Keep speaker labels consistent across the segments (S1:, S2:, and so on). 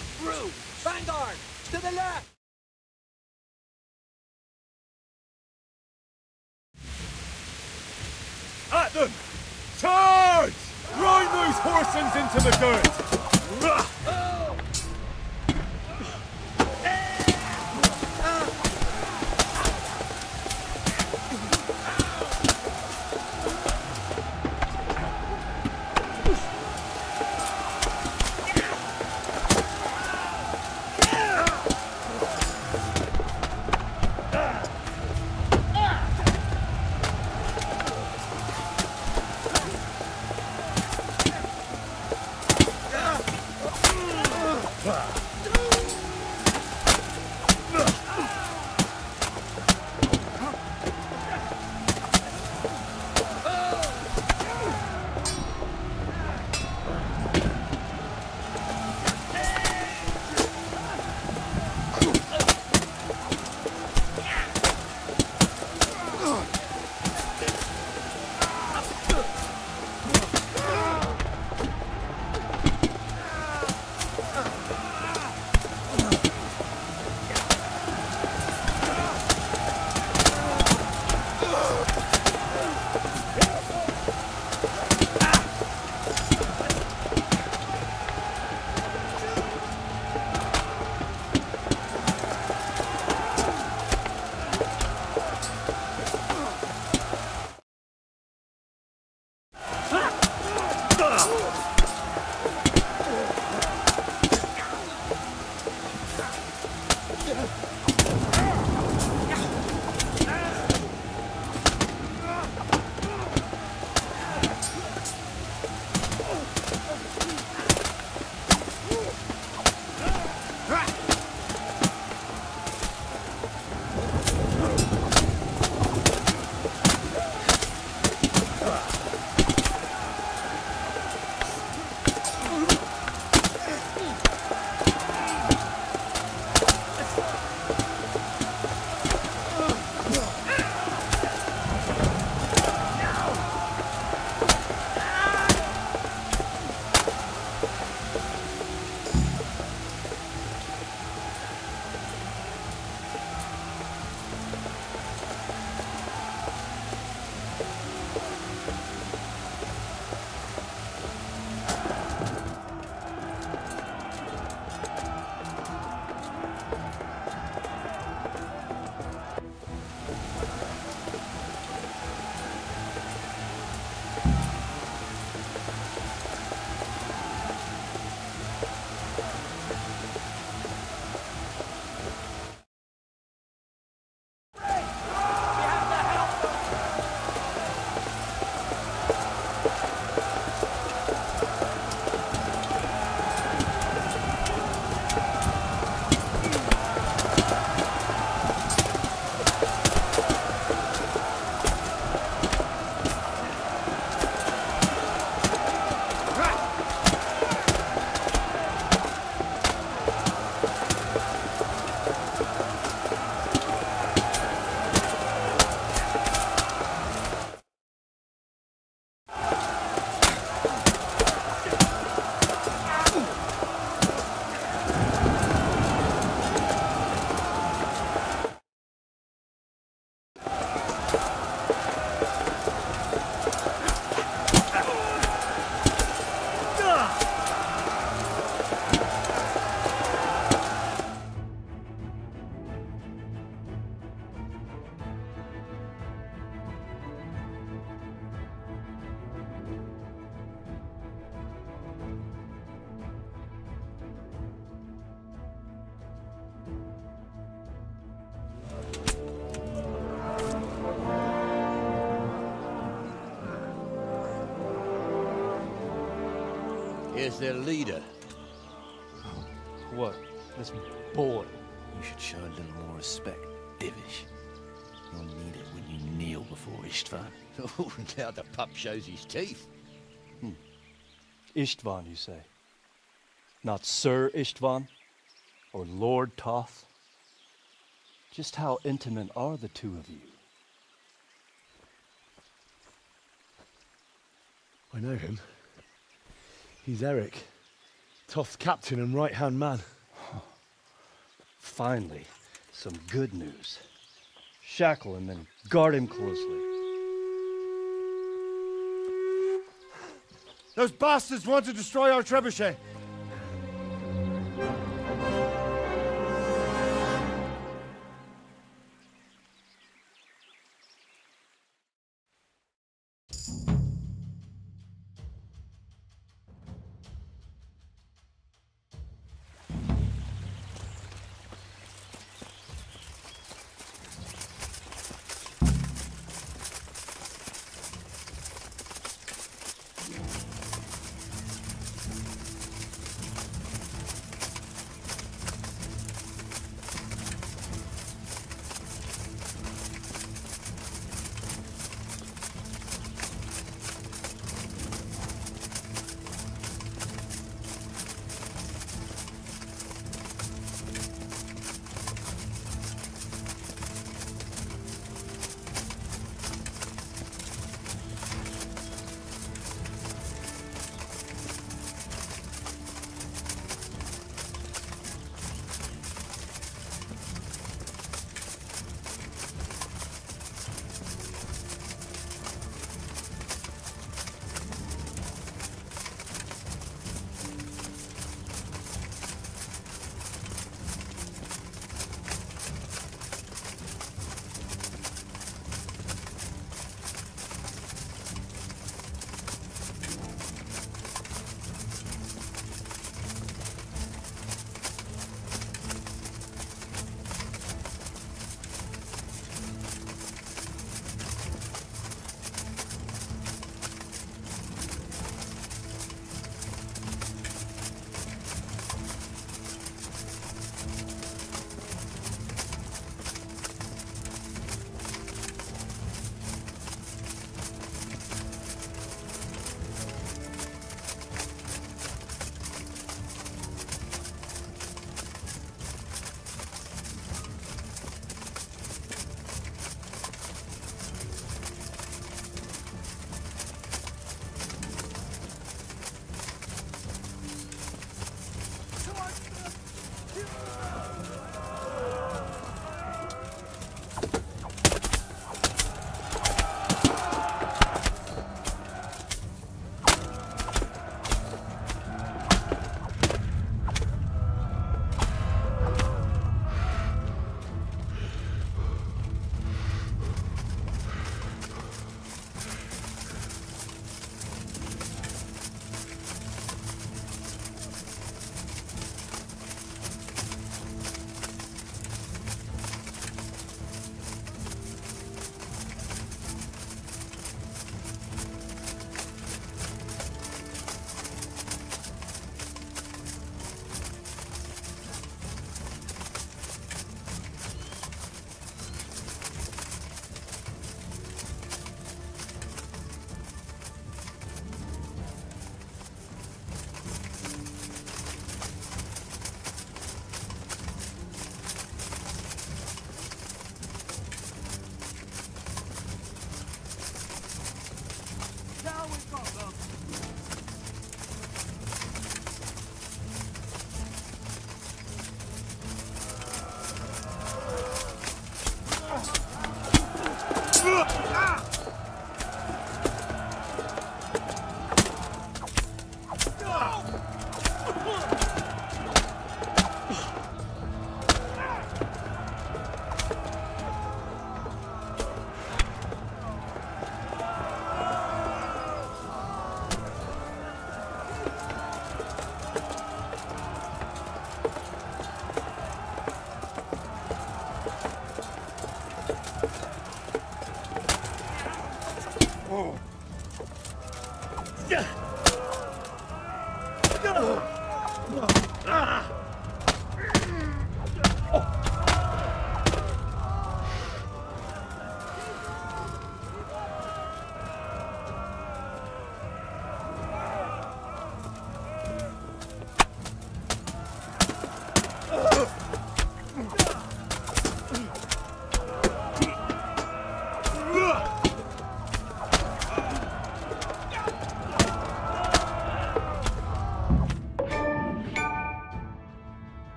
S1: Break through! Vanguard! To the left!
S2: At them! Charge! Grind those horsens into the dirt!
S3: Here's their leader.
S4: What? This boy?
S3: You should show a little more respect, Divish. You'll need it when you kneel before Istvan. Oh, now the pup shows his teeth.
S4: Istvan, you say? Not Sir Istvan? Or Lord Toth? Just how intimate are the two of you?
S5: I know him. He's Eric, Toth's captain and right-hand man.
S4: Finally, some good news. Shackle him and guard him closely.
S2: Those bastards want to destroy our trebuchet.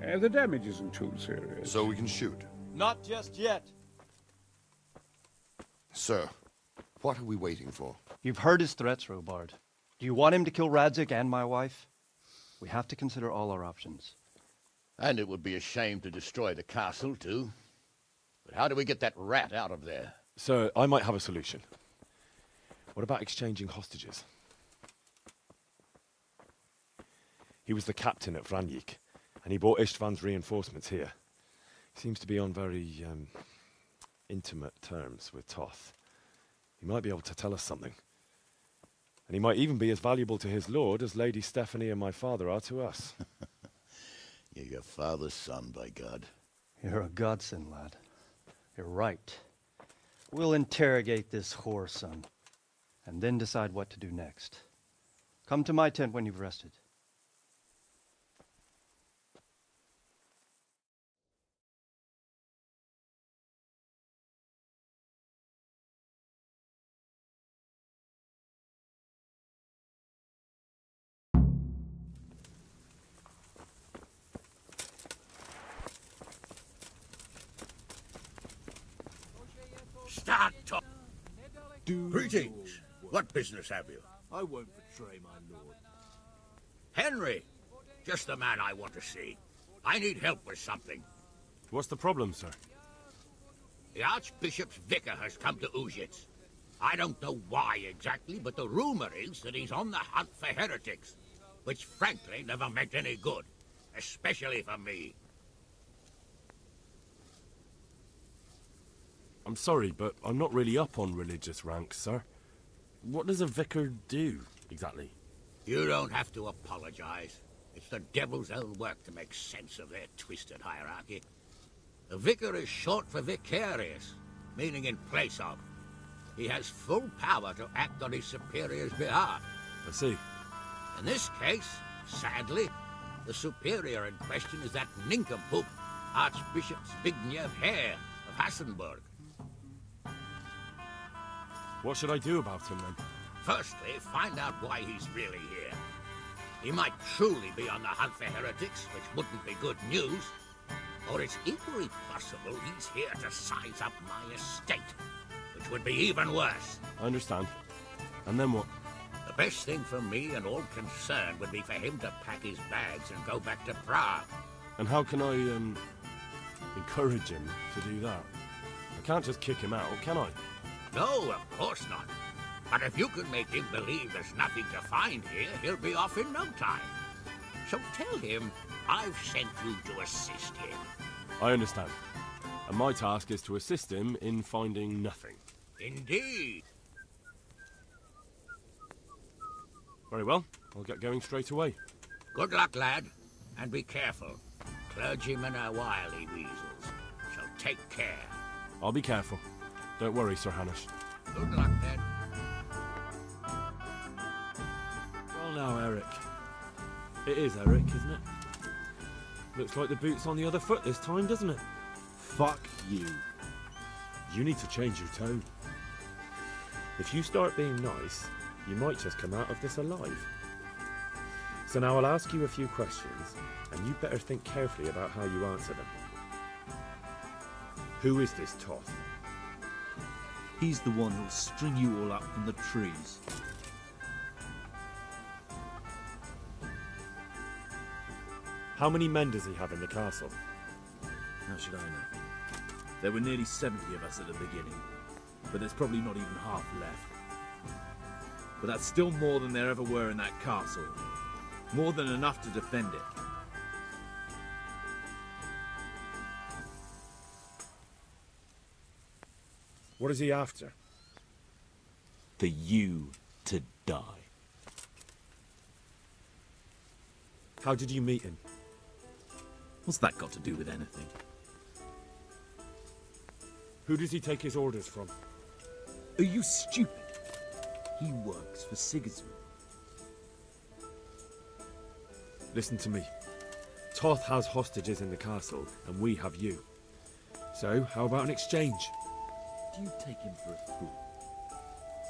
S2: The damage isn't too serious.
S6: So we can shoot.
S4: Not just yet.
S6: Sir, what are we waiting for?
S4: You've heard his threats, Robard. Do you want him to kill Radzik and my wife? We have to consider all our options.
S3: And it would be a shame to destroy the castle, too. But how do we get that rat out of there?
S5: Sir, I might have a solution. What about exchanging hostages? He was the captain at Vranjik, and he brought Istvan's reinforcements here. He seems to be on very, intimate terms with Toth. He might be able to tell us something. And he might even be as valuable to his lord as Lady Stephanie and my father are to us.
S3: You're your father's son, by God.
S4: You're a godsend, lad. You're right. We'll interrogate this whore son, and then decide what to do next. Come to my tent when you've rested.
S7: Start talk. Greetings. What business have you?
S8: I won't betray my lord.
S7: Henry. Just the man I want to see. I need help with something.
S5: What's the problem, sir?
S7: The Archbishop's vicar has come to Uzhitz. I don't know why exactly, but the rumor is that he's on the hunt for heretics, which frankly never meant any good, especially for me.
S5: I'm sorry, but I'm not really up on religious ranks, sir. What does a vicar do, exactly?
S7: You don't have to apologize. It's the devil's own work to make sense of their twisted hierarchy. The vicar is short for vicarious, meaning in place of. He has full power to act on his superior's behalf.
S5: I see.
S7: In this case, sadly, the superior in question is that nincompoop, Archbishop Zbigniew Hare of Hassenburg.
S5: What should I do about him, then?
S7: Firstly, find out why he's really here. He might truly be on the hunt for heretics, which wouldn't be good news. Or it's equally possible he's here to size up my estate, which would be even worse.
S5: I understand. And then what?
S7: The best thing for me and all concerned would be for him to pack his bags and go back to Prague.
S5: And how can I, encourage him to do that? I can't just kick him out, can I?
S7: No, of course not. But if you can make him believe there's nothing to find here, he'll be off in no time. So tell him I've sent you to assist him.
S5: I understand. And my task is to assist him in finding nothing.
S7: Indeed.
S5: Very well. I'll get going straight away.
S7: Good luck, lad. And be careful. Clergymen are wily weasels. So take care.
S5: I'll be careful. Don't worry, Sir Hanush.
S7: Good luck, then.
S9: Well now, Eric. It is Eric, isn't it? Looks like the boot's on the other foot this time, doesn't it?
S8: Fuck you.
S9: You need to change your tone. If you start being nice, you might just come out of this alive. So now I'll ask you a few questions, and you better think carefully about how you answer them. Who is this Toth?
S8: He's the one who'll string you all up from the trees.
S9: How many men does he have in the castle?
S8: How should I know? There were nearly 70 of us at the beginning, but there's probably not even half left. But that's still more than there ever were in that castle. More than enough to defend it.
S9: What is he after?
S8: For you to die.
S9: How did you meet him?
S8: What's that got to do with anything?
S9: Who does he take his orders from?
S8: Are you stupid? He works for Sigismund.
S9: Listen to me. Toth has hostages in the castle, and we have you. So, how about an exchange?
S8: Do you take him for a fool?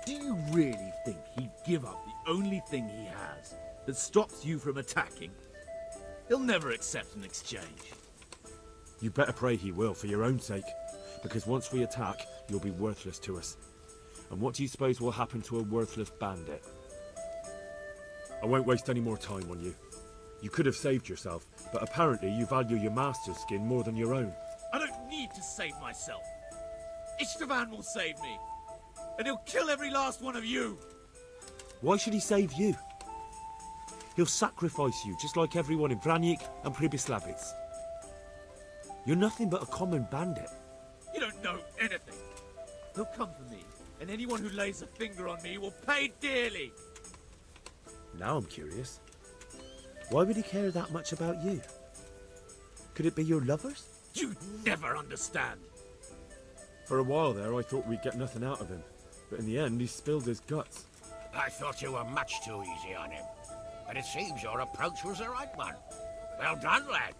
S8: Do you really think he'd give up the only thing he has that stops you from attacking? He'll never accept an exchange.
S9: You better pray he will, for your own sake. Because once we attack, you'll be worthless to us. And what do you suppose will happen to a worthless bandit? I won't waste any more time on you. You could have saved yourself, but apparently you value your master's skin more than your own.
S8: I don't need to save myself. Istvan will save me. And he'll kill every last one of you.
S9: Why should he save you? He'll sacrifice you, just like everyone in Vranyik and Pribyslavitz. You're nothing but a common bandit.
S8: You don't know anything. He'll come for me, and anyone who lays a finger on me will pay dearly.
S9: Now I'm curious. Why would he care that much about you? Could it be your lovers?
S8: You'd never understand.
S9: For a while there, I thought we'd get nothing out of him. But in the end, he spilled his guts.
S7: I thought you were much too easy on him. But it seems your approach was the right one. Well done, lad.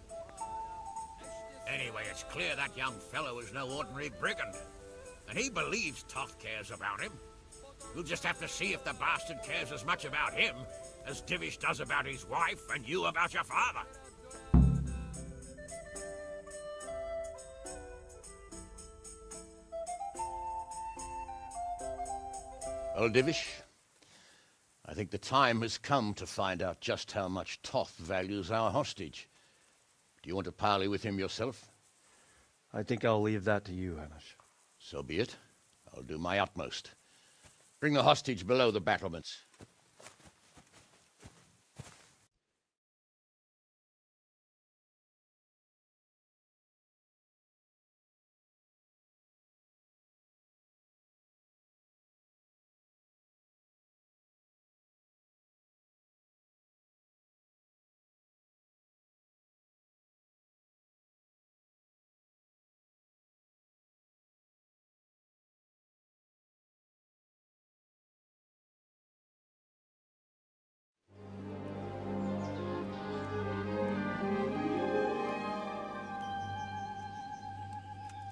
S7: Anyway, it's clear that young fellow is no ordinary brigand. And he believes Toth cares about him. We'll just have to see if the bastard cares as much about him as Divish does about his wife and you about your father. Well, Divish, I think the time has come to find out just how much Toth values our hostage. Do you want to parley with him yourself?
S4: I think I'll leave that to you, Hamish.
S7: So be it. I'll do my utmost. Bring the hostage below the battlements.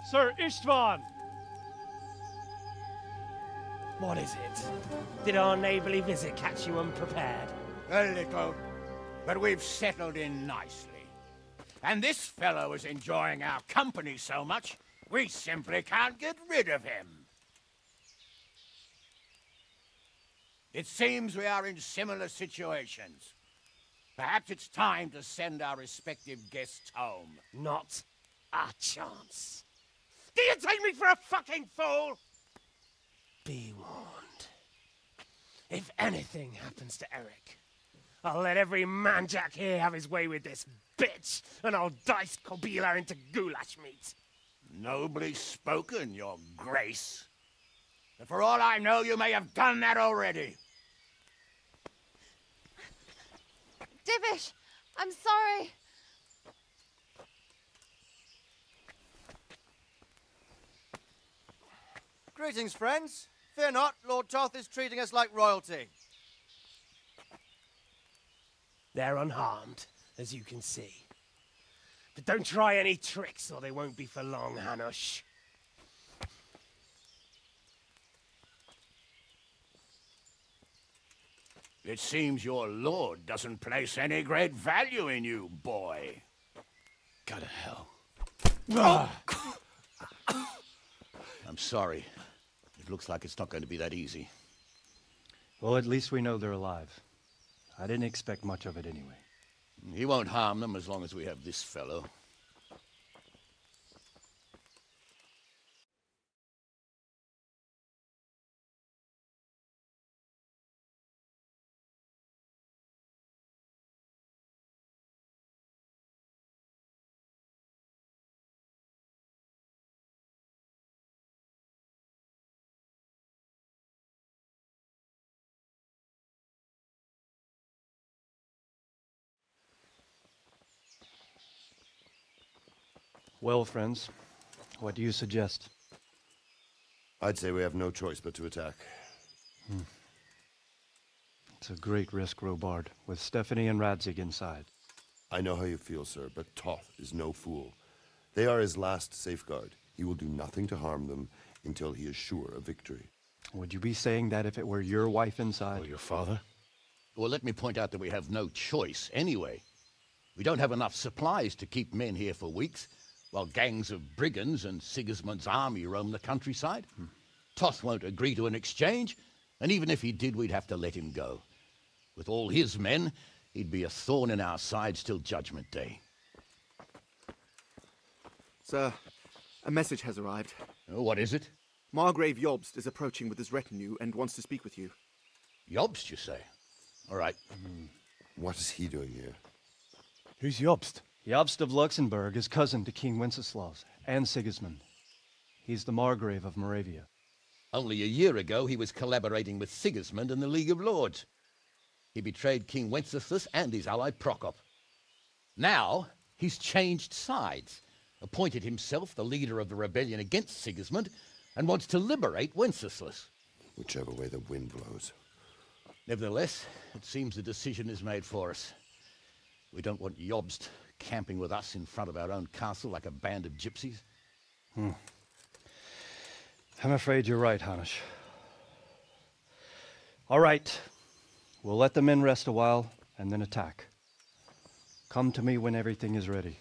S2: Sir Istvan!
S10: What is it? Did our neighbourly visit catch you unprepared?
S7: A little, but we've settled in nicely. And this fellow is enjoying our company so much, we simply can't get rid of him. It seems we are in similar situations. Perhaps it's time to send our respective guests home.
S10: Not a chance. Do you take me for a fucking fool? Be warned. If anything happens to Eric, I'll let every manjack here have his way with this bitch, and I'll dice Kobila into goulash meat.
S7: Nobly spoken, your grace. But for all I know, you may have done that already.
S11: Divish, I'm sorry.
S12: Greetings, friends. Fear not, Lord Toth is treating us like royalty.
S10: They're unharmed, as you can see. But don't try any tricks, or they won't be for long, Hanush.
S7: It seems your lord doesn't place any great value in you, boy.
S3: Go to hell. I'm sorry. It looks like it's not going to be that easy.
S4: Well, at least we know they're alive. I didn't expect much of it anyway.
S3: He won't harm them as long as we have this fellow.
S4: Well, friends, what do you suggest?
S6: I'd say we have no choice but to attack.
S4: It's a great risk, Robard, with Stephanie and Radzig inside.
S6: I know how you feel, sir, but Toth is no fool. They are his last safeguard. He will do nothing to harm them until he is sure of victory.
S4: Would you be saying that if it were your wife inside?
S5: Or your father?
S3: Well, let me point out that we have no choice anyway.
S7: We don't have enough supplies to keep men here for weeks, while gangs of brigands and Sigismund's army roam the countryside. Toth won't agree to an exchange, and even if he did, we'd have to let him go. With all his men, he'd be a thorn in our sides till Judgment Day.
S13: Sir, a message has arrived.
S7: Oh, what is it?
S13: Margrave Jobst is approaching with his retinue and wants to speak with you.
S7: Jobst, you say? All right.
S6: What is he doing here?
S5: Who's Jobst?
S4: Jobst of Luxembourg is cousin to King Wenceslaus and Sigismund. He's the Margrave of Moravia.
S7: Only a year ago, he was collaborating with Sigismund and the League of Lords. He betrayed King Wenceslas and his ally Prokop. Now, he's changed sides, appointed himself the leader of the rebellion against Sigismund, and wants to liberate Wenceslas.
S6: Whichever way the wind blows.
S7: Nevertheless, it seems the decision is made for us. We don't want Jobst camping with us in front of our own castle like a band of gypsies.
S4: I'm afraid you're right, Hanish. All right. We'll let the men rest a while and then attack. Come to me when everything is ready.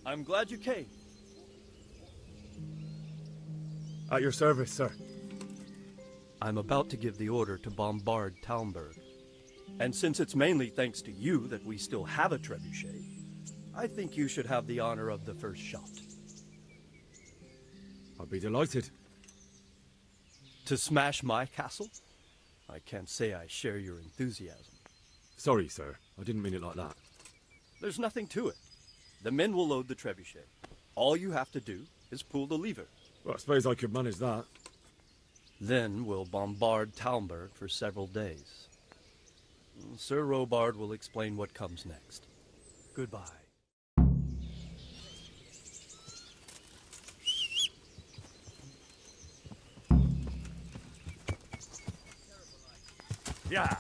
S14: I'm glad you came.
S9: At your service, sir.
S14: I'm about to give the order to bombard Talmberg. And since it's mainly thanks to you that we still have a trebuchet, I think you should have the honor of the first shot.
S9: I'd be delighted.
S14: To smash my castle? I can't say I share your enthusiasm.
S9: Sorry, sir. I didn't mean it like that.
S14: There's nothing to it. The men will load the trebuchet. All you have to do is pull the lever.
S9: Well, I suppose I could manage that.
S14: Then we'll bombard Talmberg for several days. Sir Robard will explain what comes next. Goodbye.
S9: Yeah.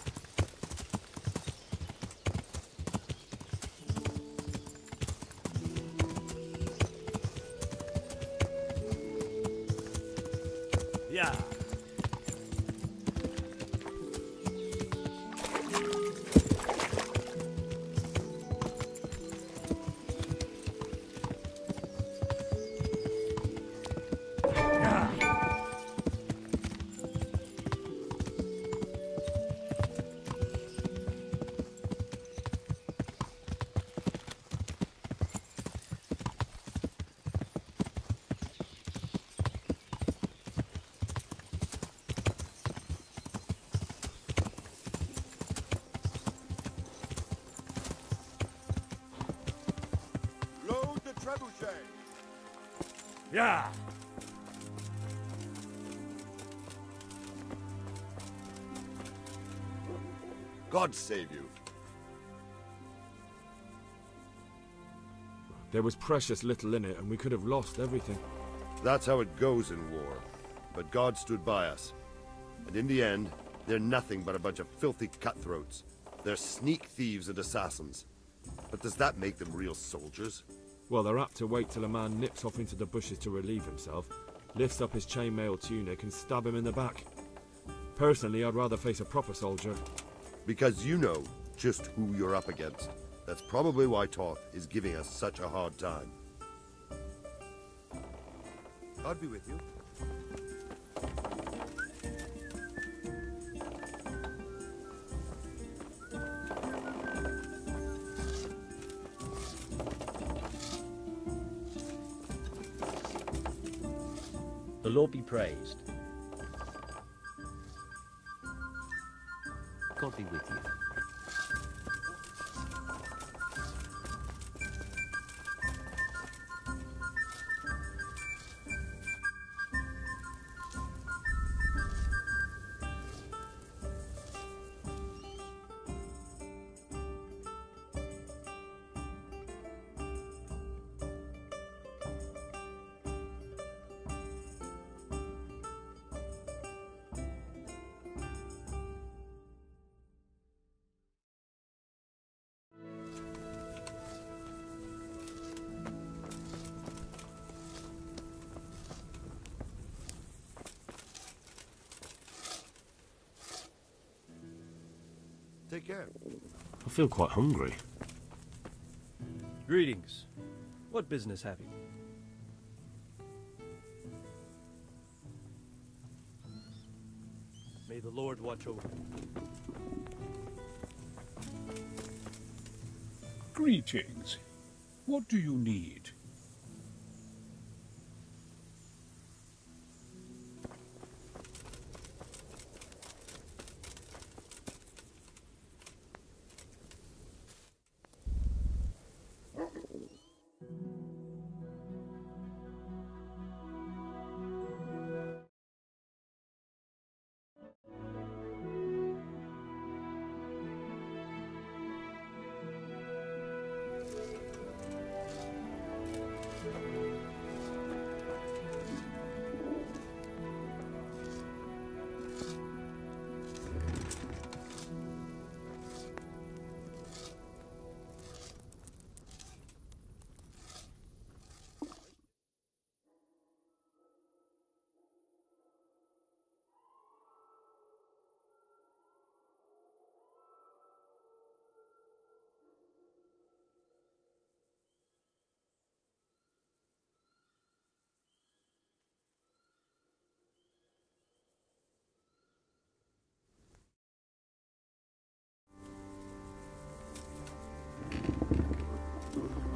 S9: Yeah.
S6: trebuchet!
S9: Yeah!
S6: God save you.
S9: There was precious little in it, and we could have lost everything.
S6: That's how it goes in war. But God stood by us. And in the end, they're nothing but a bunch of filthy cutthroats. They're sneak thieves and assassins. But does that make them real soldiers?
S9: Well, they're apt to wait till a man nips off into the bushes to relieve himself, lifts up his chainmail tunic and stab him in the back. Personally, I'd rather face a proper soldier.
S6: Because you know just who you're up against. That's probably why Toth is giving us such a hard time. God be with you.
S15: The Lord be praised. God be with you.
S6: Take care.
S9: I feel quite hungry.
S14: Greetings. What business have you? May the Lord watch over you.
S16: Greetings. What do you need?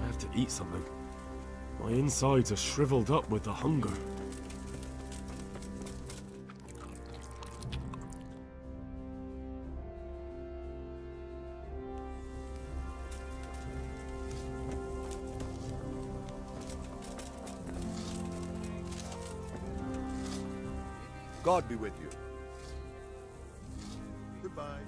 S9: I have to eat something. My insides are shriveled up with the hunger.
S6: God be with you. Goodbye.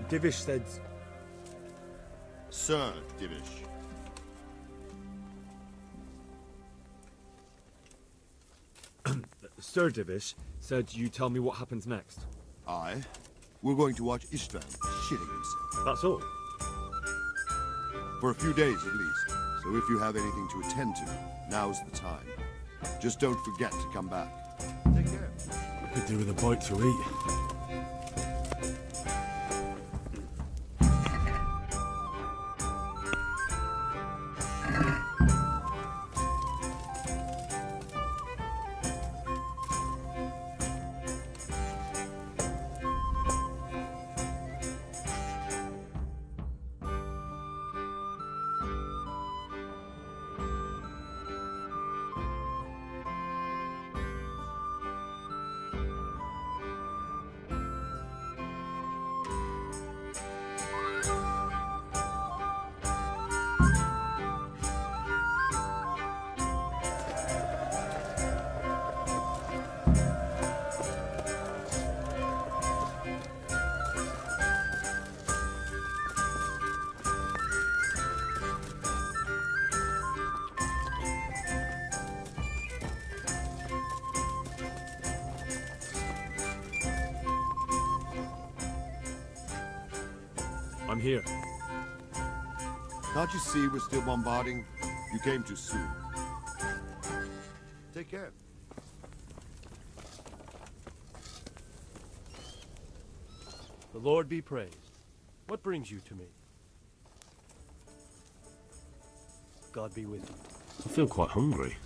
S9: Divish said...
S6: Sir Divish.
S9: Sir Divish said you tell me what happens next.
S6: Aye. We're going to watch Istvan shitting himself.
S9: That's all?
S6: For a few days at least. So if you have anything to attend to, now's the time. Just don't forget to come back. Take care.
S9: I could do with a bite to eat. I'm here.
S6: Can't you see we're still bombarding? You came too soon. Take care.
S14: The Lord be praised. What brings you to me? God be with you.
S9: I feel quite hungry.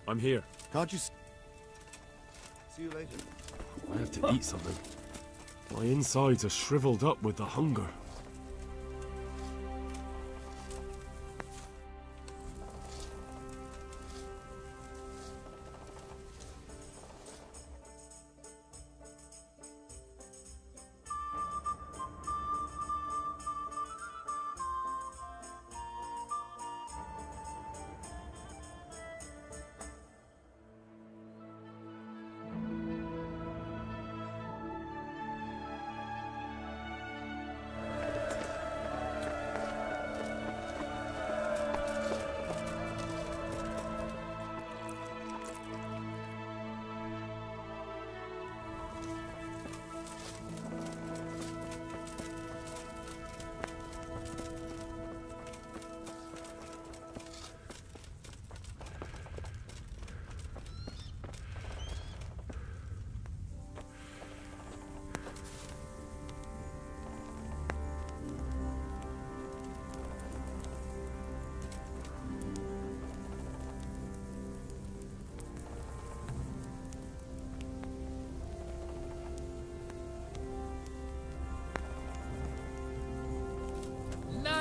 S9: I'm here.
S6: Can't you see you later.
S9: I have to eat something. My insides are shriveled up with the hunger.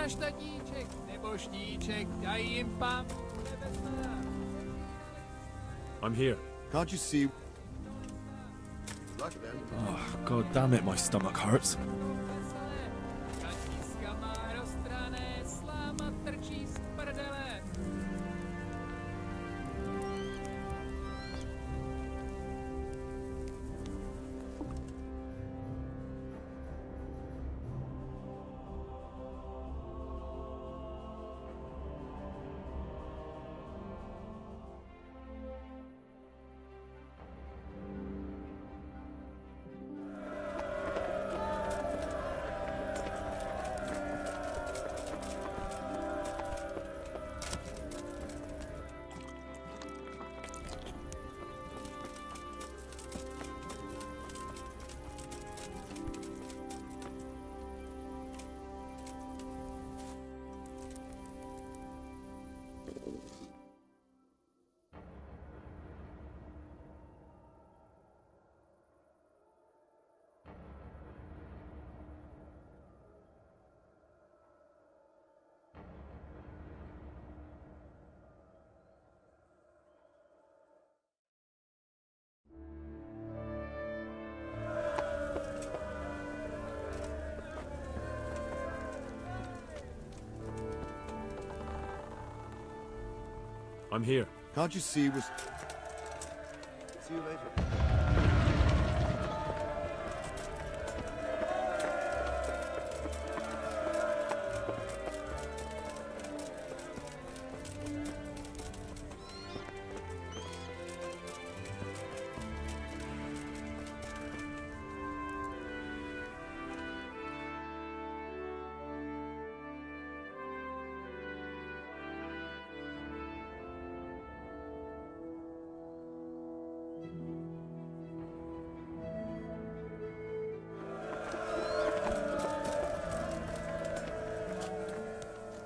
S17: Štatníček nebo štíček, dají jim pán nebesná.
S9: I'm here.
S6: Can't you see? Luck then.
S9: Oh, God damn it, my stomach hurts.
S17: Katiska má roztrané, sláma trčí z prdele.
S9: I'm here.
S6: Can't you see we're... See you later.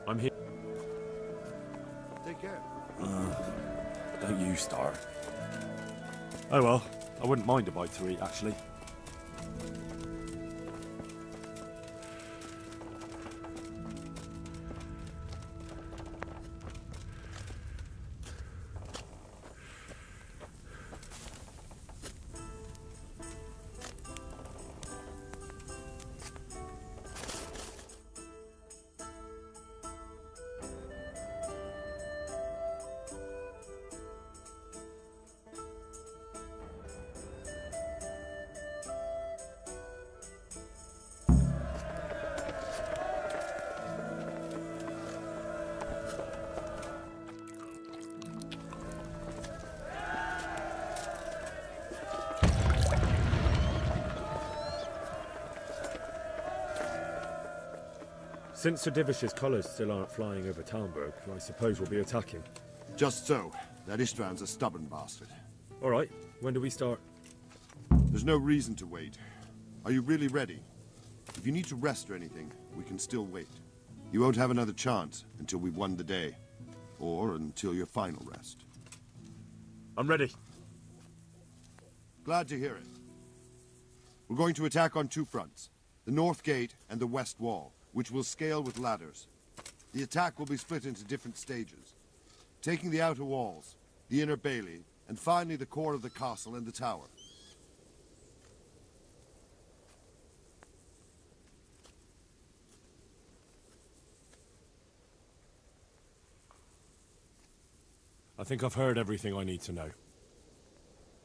S9: I'm here.
S6: Take care.
S5: Don't you start. Oh well, I wouldn't mind a bite to eat, actually.
S9: Since Sir Divish's colours still aren't flying over Talmberg, I suppose we'll be attacking.
S6: Just so. That István's a stubborn bastard.
S9: All right, when do we start?
S6: There's no reason to wait. Are you really ready? If you need to rest or anything, we can still wait. You won't have another chance until we've won the day. Or until your final rest.
S9: I'm ready.
S6: Glad to hear it. We're going to attack on two fronts. The north gate and the west wall, which will scale with ladders. The attack will be split into different stages. Taking the outer walls, the inner bailey, and finally the core of the castle and the tower.
S5: I think I've heard everything I need to know.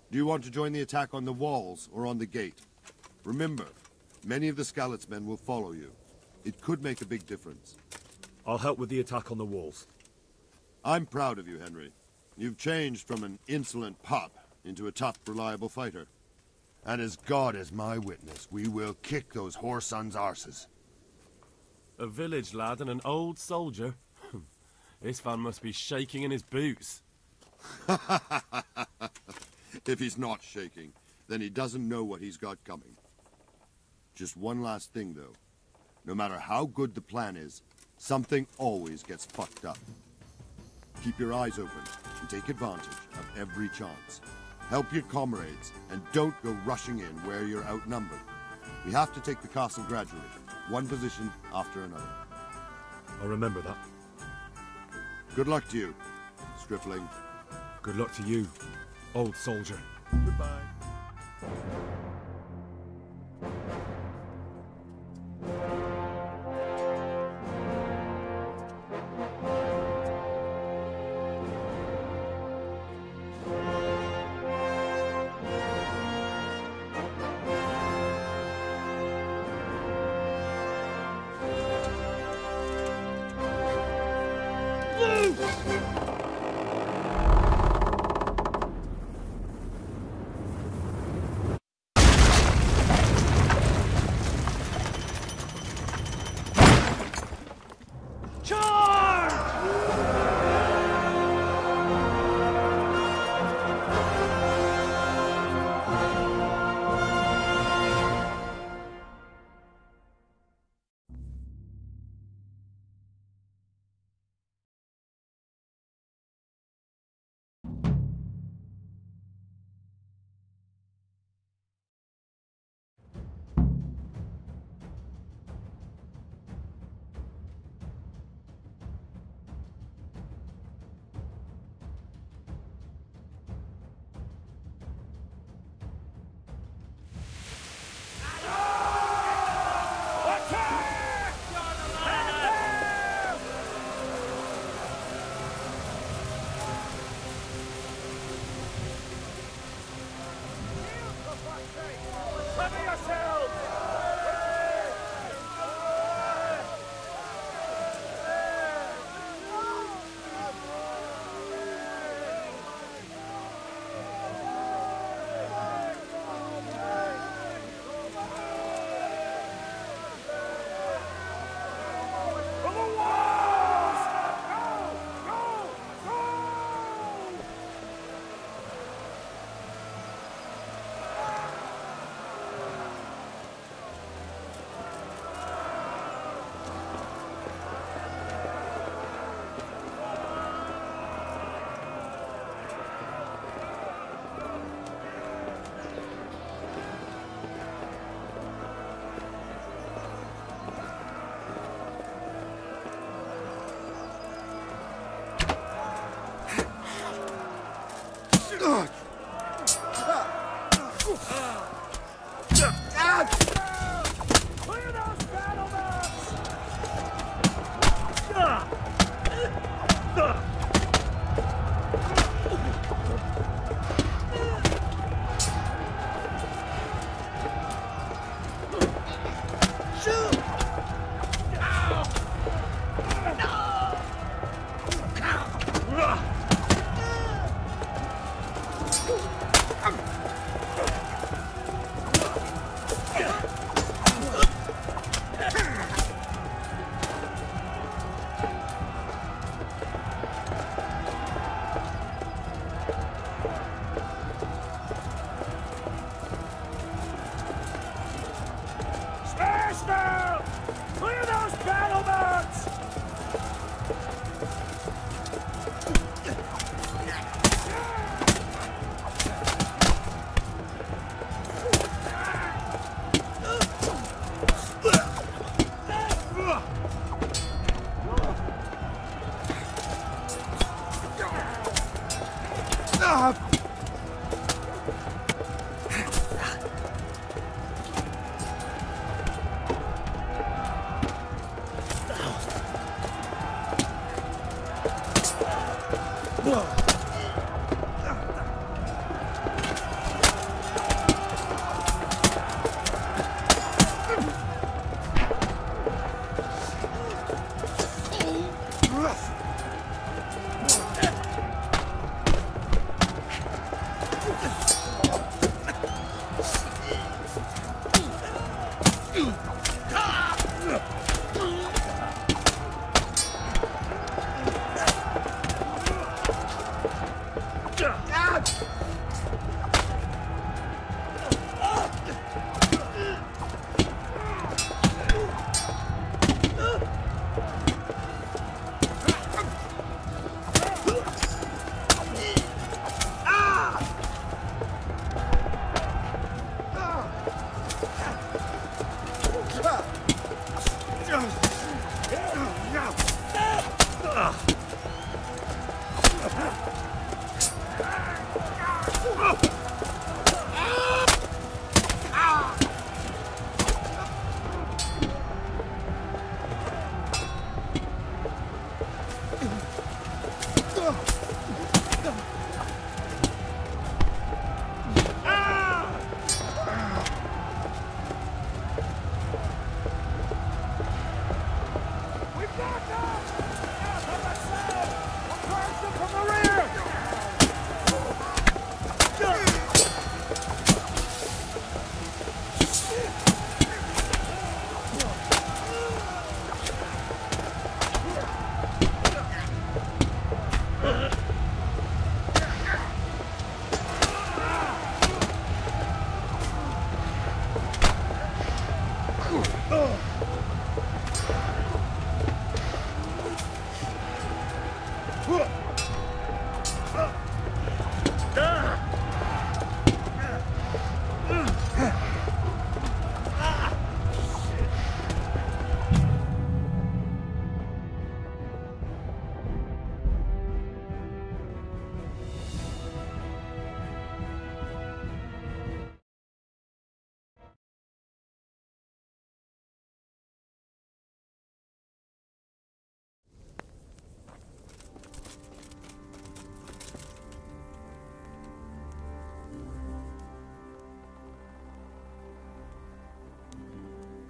S6: Do you want to join the attack on the walls or on the gate? Remember, many of the Skalitz men will follow you. It could make a big difference.
S9: I'll help with the attack on the walls.
S6: I'm proud of you, Henry. You've changed from an insolent pup into a tough, reliable fighter. And as God is my witness, we will kick those whoresons' arses.
S18: A village lad and an old soldier? István must be shaking in his boots.
S6: If he's not shaking, then he doesn't know what he's got coming. Just one last thing, though. No matter how good the plan is, something always gets fucked up. Keep your eyes open and take advantage of every chance. Help your comrades, and don't go rushing in where you're outnumbered. We have to take the castle gradually, one position after another.
S9: I'll remember that.
S6: Good luck to you, stripling.
S9: Good luck to you, old soldier.
S6: Goodbye.
S2: Cover yourselves!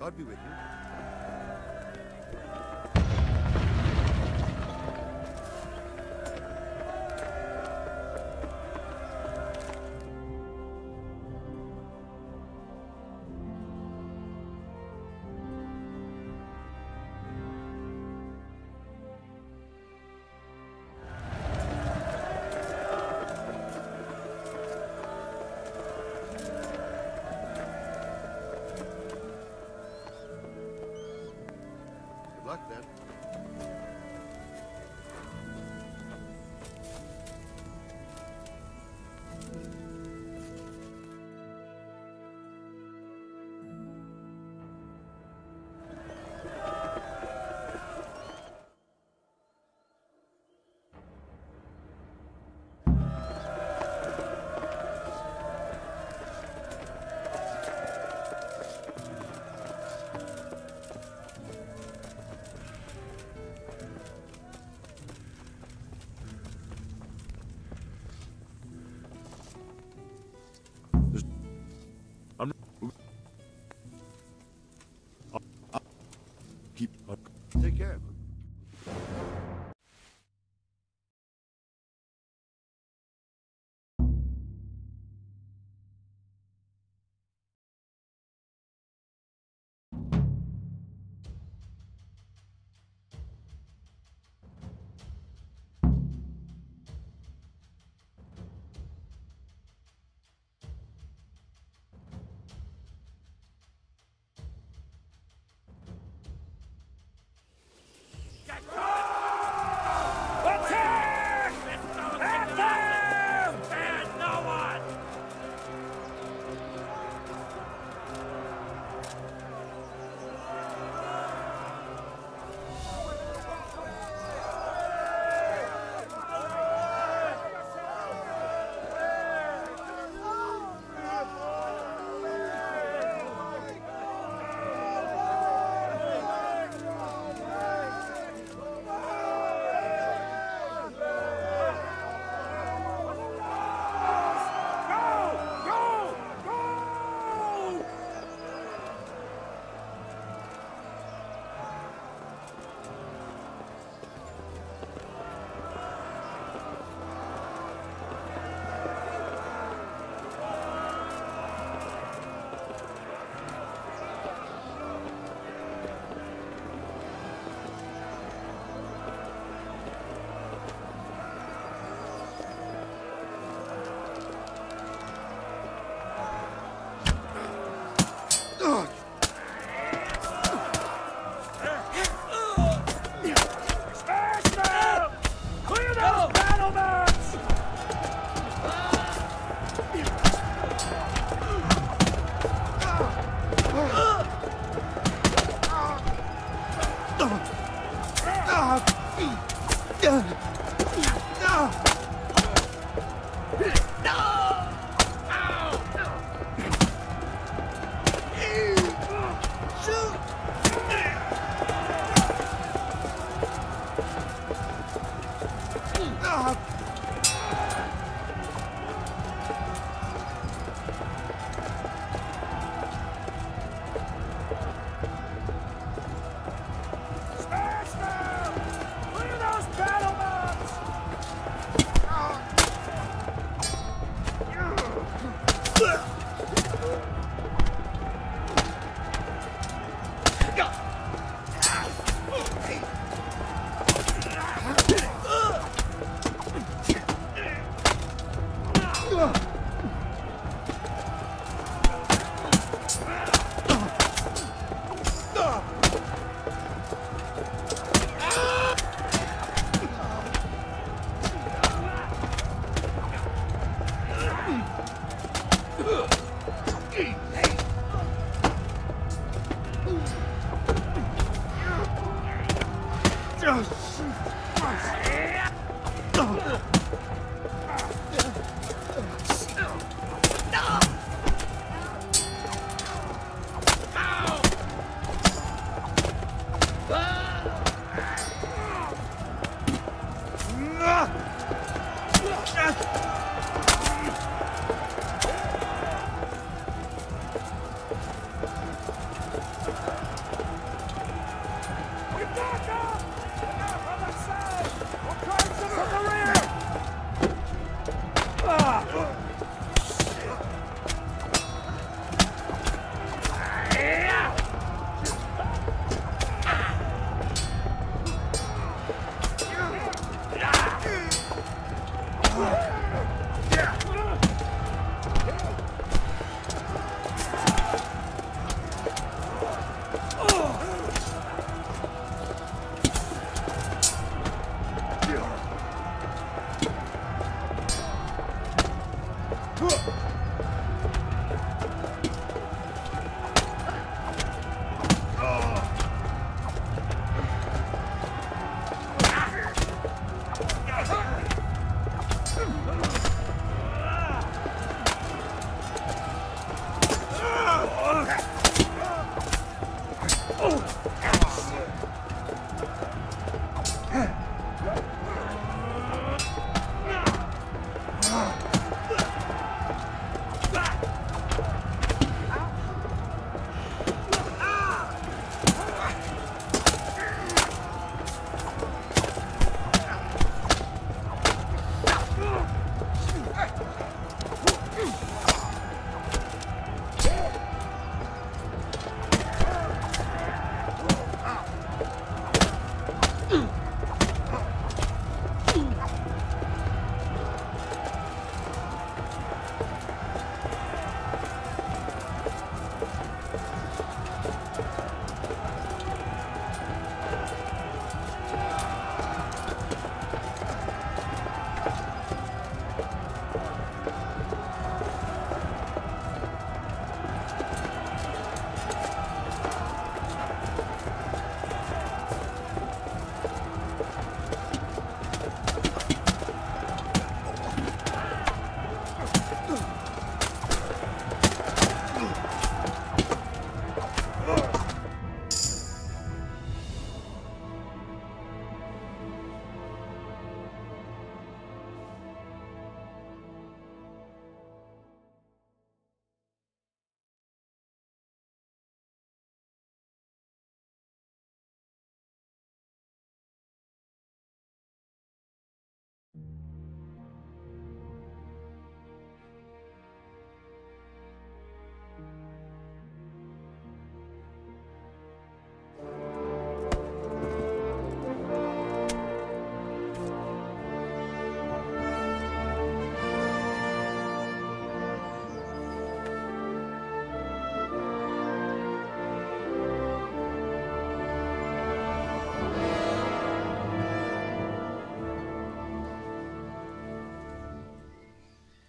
S6: God be with you. Good luck, then.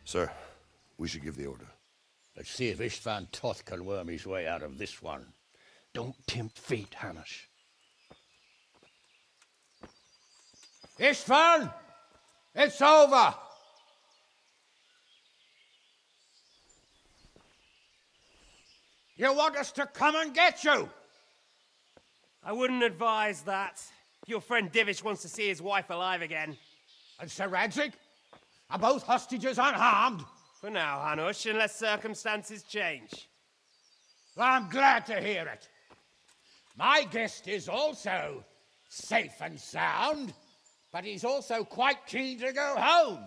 S6: Sir, we should give the order.
S7: Let's see if Istvan Toth can worm his way out of this one.
S4: Don't tempt fate, Hamish.
S7: Istvan! It's over! You want us to come and get you?
S10: I wouldn't advise that. Your friend Divish wants to see his wife alive again.
S7: And Sir Radzig? Are both hostages unharmed?
S10: For now, Hanush, unless circumstances change.
S7: Well, I'm glad to hear it. My guest is also safe and sound, but he's also quite keen to go home.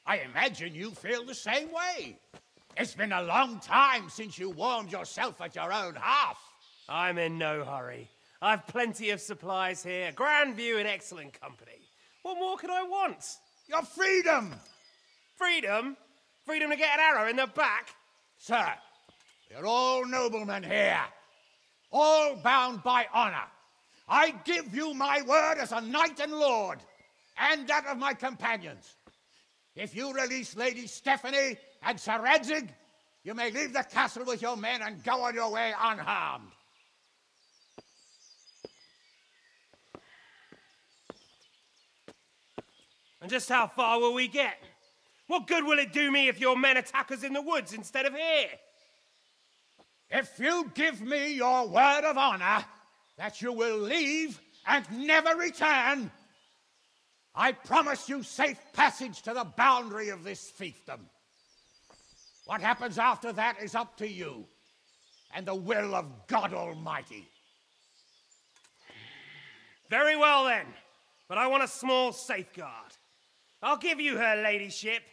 S7: I imagine you feel the same way. It's been a long time since you warmed yourself at your own hearth.
S10: I'm in no hurry. I've plenty of supplies here, grand view and excellent company. What more could I want?
S7: Your freedom!
S10: Freedom? Freedom to get an arrow in the back?
S7: Sir, we're all noblemen here, all bound by honor. I give you my word as a knight and lord, and that of my companions. If you release Lady Stephanie and Sir Radzig, you may leave the castle with your men and go on your way unharmed.
S10: And just how far will we get? What good will it do me if your men attack us in the woods instead of here?
S7: If you give me your word of honor that you will leave and never return, I promise you safe passage to the boundary of this fiefdom. What happens after that is up to you and the will of God Almighty.
S10: Very well then, but I want a small safeguard. I'll give you her ladyship,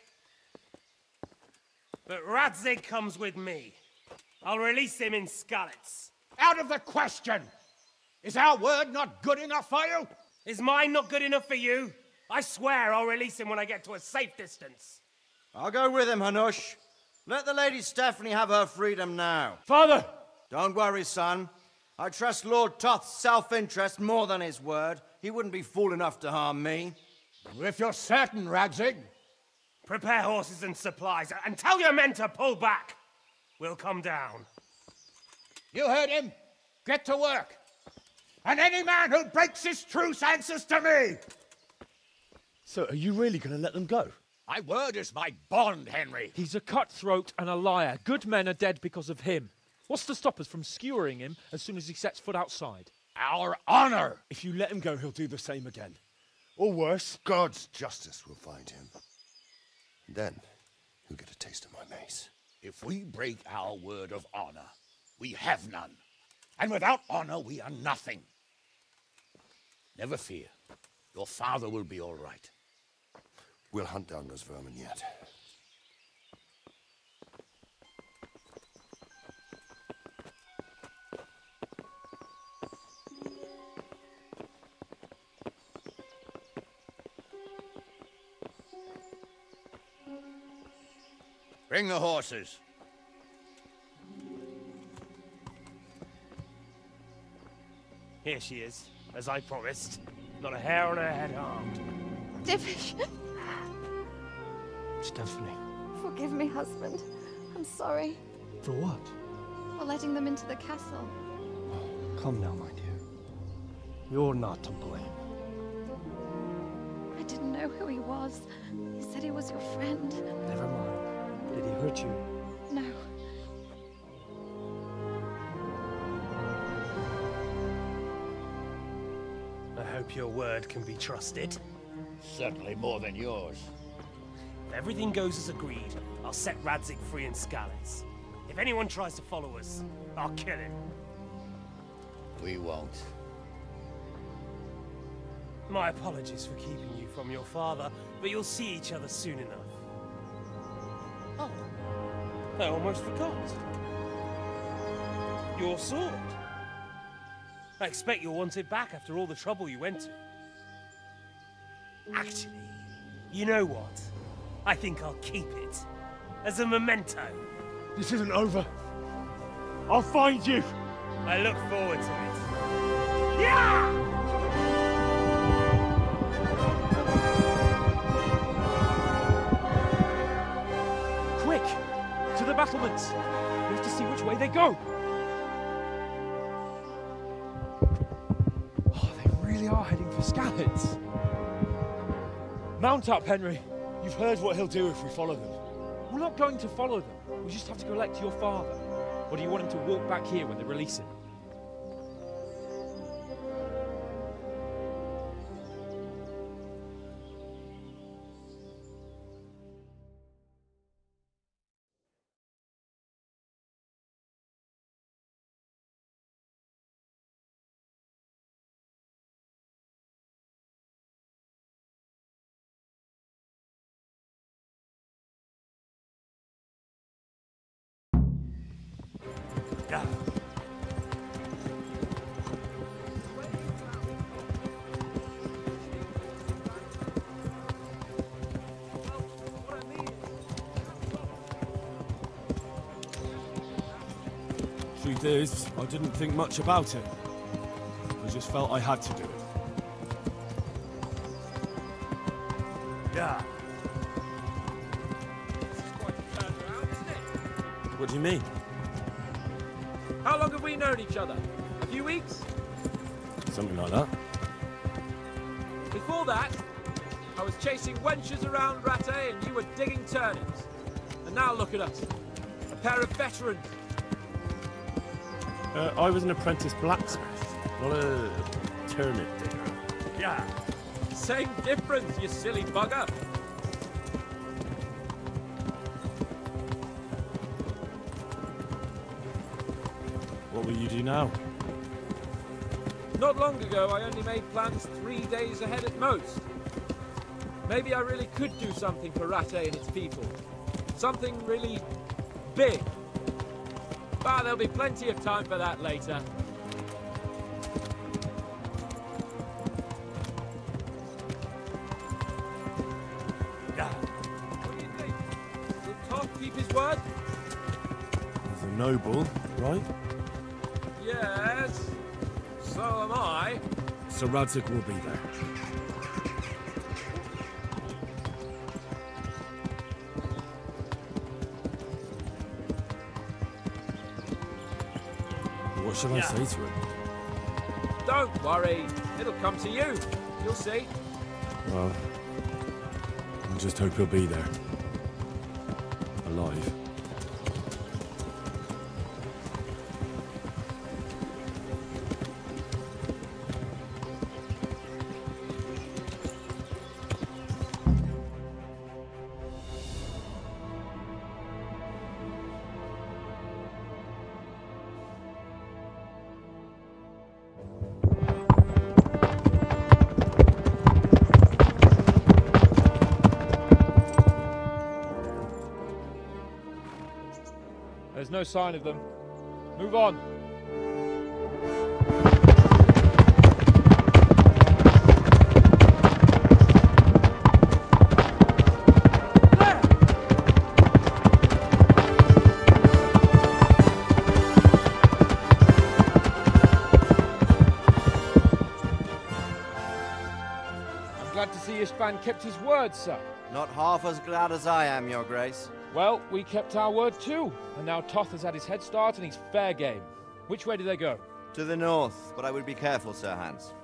S10: but Radzig comes with me. I'll release him in Skalitz.
S7: Out of the question! Is our word not good enough for you?
S10: Is mine not good enough for you? I swear I'll release him when I get to a safe distance.
S12: I'll go with him, Hanush. Let the Lady Stephanie have her freedom now.
S2: Father!
S12: Don't worry, son. I trust Lord Toth's self-interest more than his word. He wouldn't be fool enough to harm me.
S7: If you're certain, Radzig.
S10: Prepare horses and supplies, and tell your men to pull back. We'll come down.
S7: You heard him. Get to work. And any man who breaks this truce answers to me.
S5: So, are you really going to let them go?
S7: My word is my bond, Henry.
S19: He's a cutthroat and a liar. Good men are dead because of him. What's to stop us from skewering him as soon as he sets foot outside?
S7: Our honor!
S5: If you let him go, he'll do the same again. Or worse.
S6: God's justice will find him. Then, he'll get a taste of my mace.
S7: If we break our word of honor, we have none. And without honor, we are nothing. Never fear. Your father will be all right.
S6: We'll hunt down those vermin yet.
S7: Bring the horses.
S10: Here she is, as I promised. Not a hair on her head harmed.
S11: Divish!
S4: Stephanie.
S11: Forgive me, husband. I'm sorry.
S4: For what?
S11: For letting them into the castle.
S4: Come now, my dear. You're not to blame.
S11: I didn't know who he was. He said he was your friend.
S4: Never mind. Did he hurt you?
S11: No.
S10: I hope your word can be trusted.
S7: Certainly more than yours.
S10: If everything goes as agreed, I'll set Radzig free in Skalitz. If anyone tries to follow us, I'll kill him.
S7: We won't.
S10: My apologies for keeping you from your father, but you'll see each other soon enough. Oh, I almost forgot. Your sword. I expect you'll want it back after all the trouble you went to. Actually, you know what? I think I'll keep it. As a memento.
S2: This isn't over. I'll find you.
S10: I look forward to it. Yeah!
S19: battlements. We have to see which way they go. Oh, they really are heading for Scallops. Mount up, Henry.
S18: You've heard what he'll do if we follow them.
S19: We're not going to follow them. We just have to go elect your father. Or do you want him to walk back here when they release him?
S18: Yeah. Truth is, I didn't think much about it. I just felt I had to do it. Yeah. What do you mean?
S19: How long have we known each other? A few weeks?
S18: Something like that.
S19: Before that, I was chasing wenches around Rattay and you were digging turnips. And now look at us. A pair of veterans.
S9: I was an apprentice blacksmith, not a turnip digger.
S19: Yeah. Same difference, you silly bugger.
S18: What will you do now?
S19: Not long ago, I only made plans 3 days ahead at most. Maybe I really could do something for Rattay and its people. Something really big. But there'll be plenty of time for that later. What do you think? Will Toth keep his word?
S18: He's a noble, right?
S19: Yes. So am I.
S18: Sir Radzig will be there. What shall I say to him?
S19: Don't worry. It'll come to you. You'll see.
S18: Well, I just hope he'll be there. Alive.
S19: There's no sign of them. Move on. I'm glad to see Istvan kept his word, sir.
S12: Not half as glad as I am, Your Grace.
S19: Well, we kept our word too, and now Toth has had his head start and he's fair game. Which way do they go?
S12: To the north, but I would be careful, Sir Hans.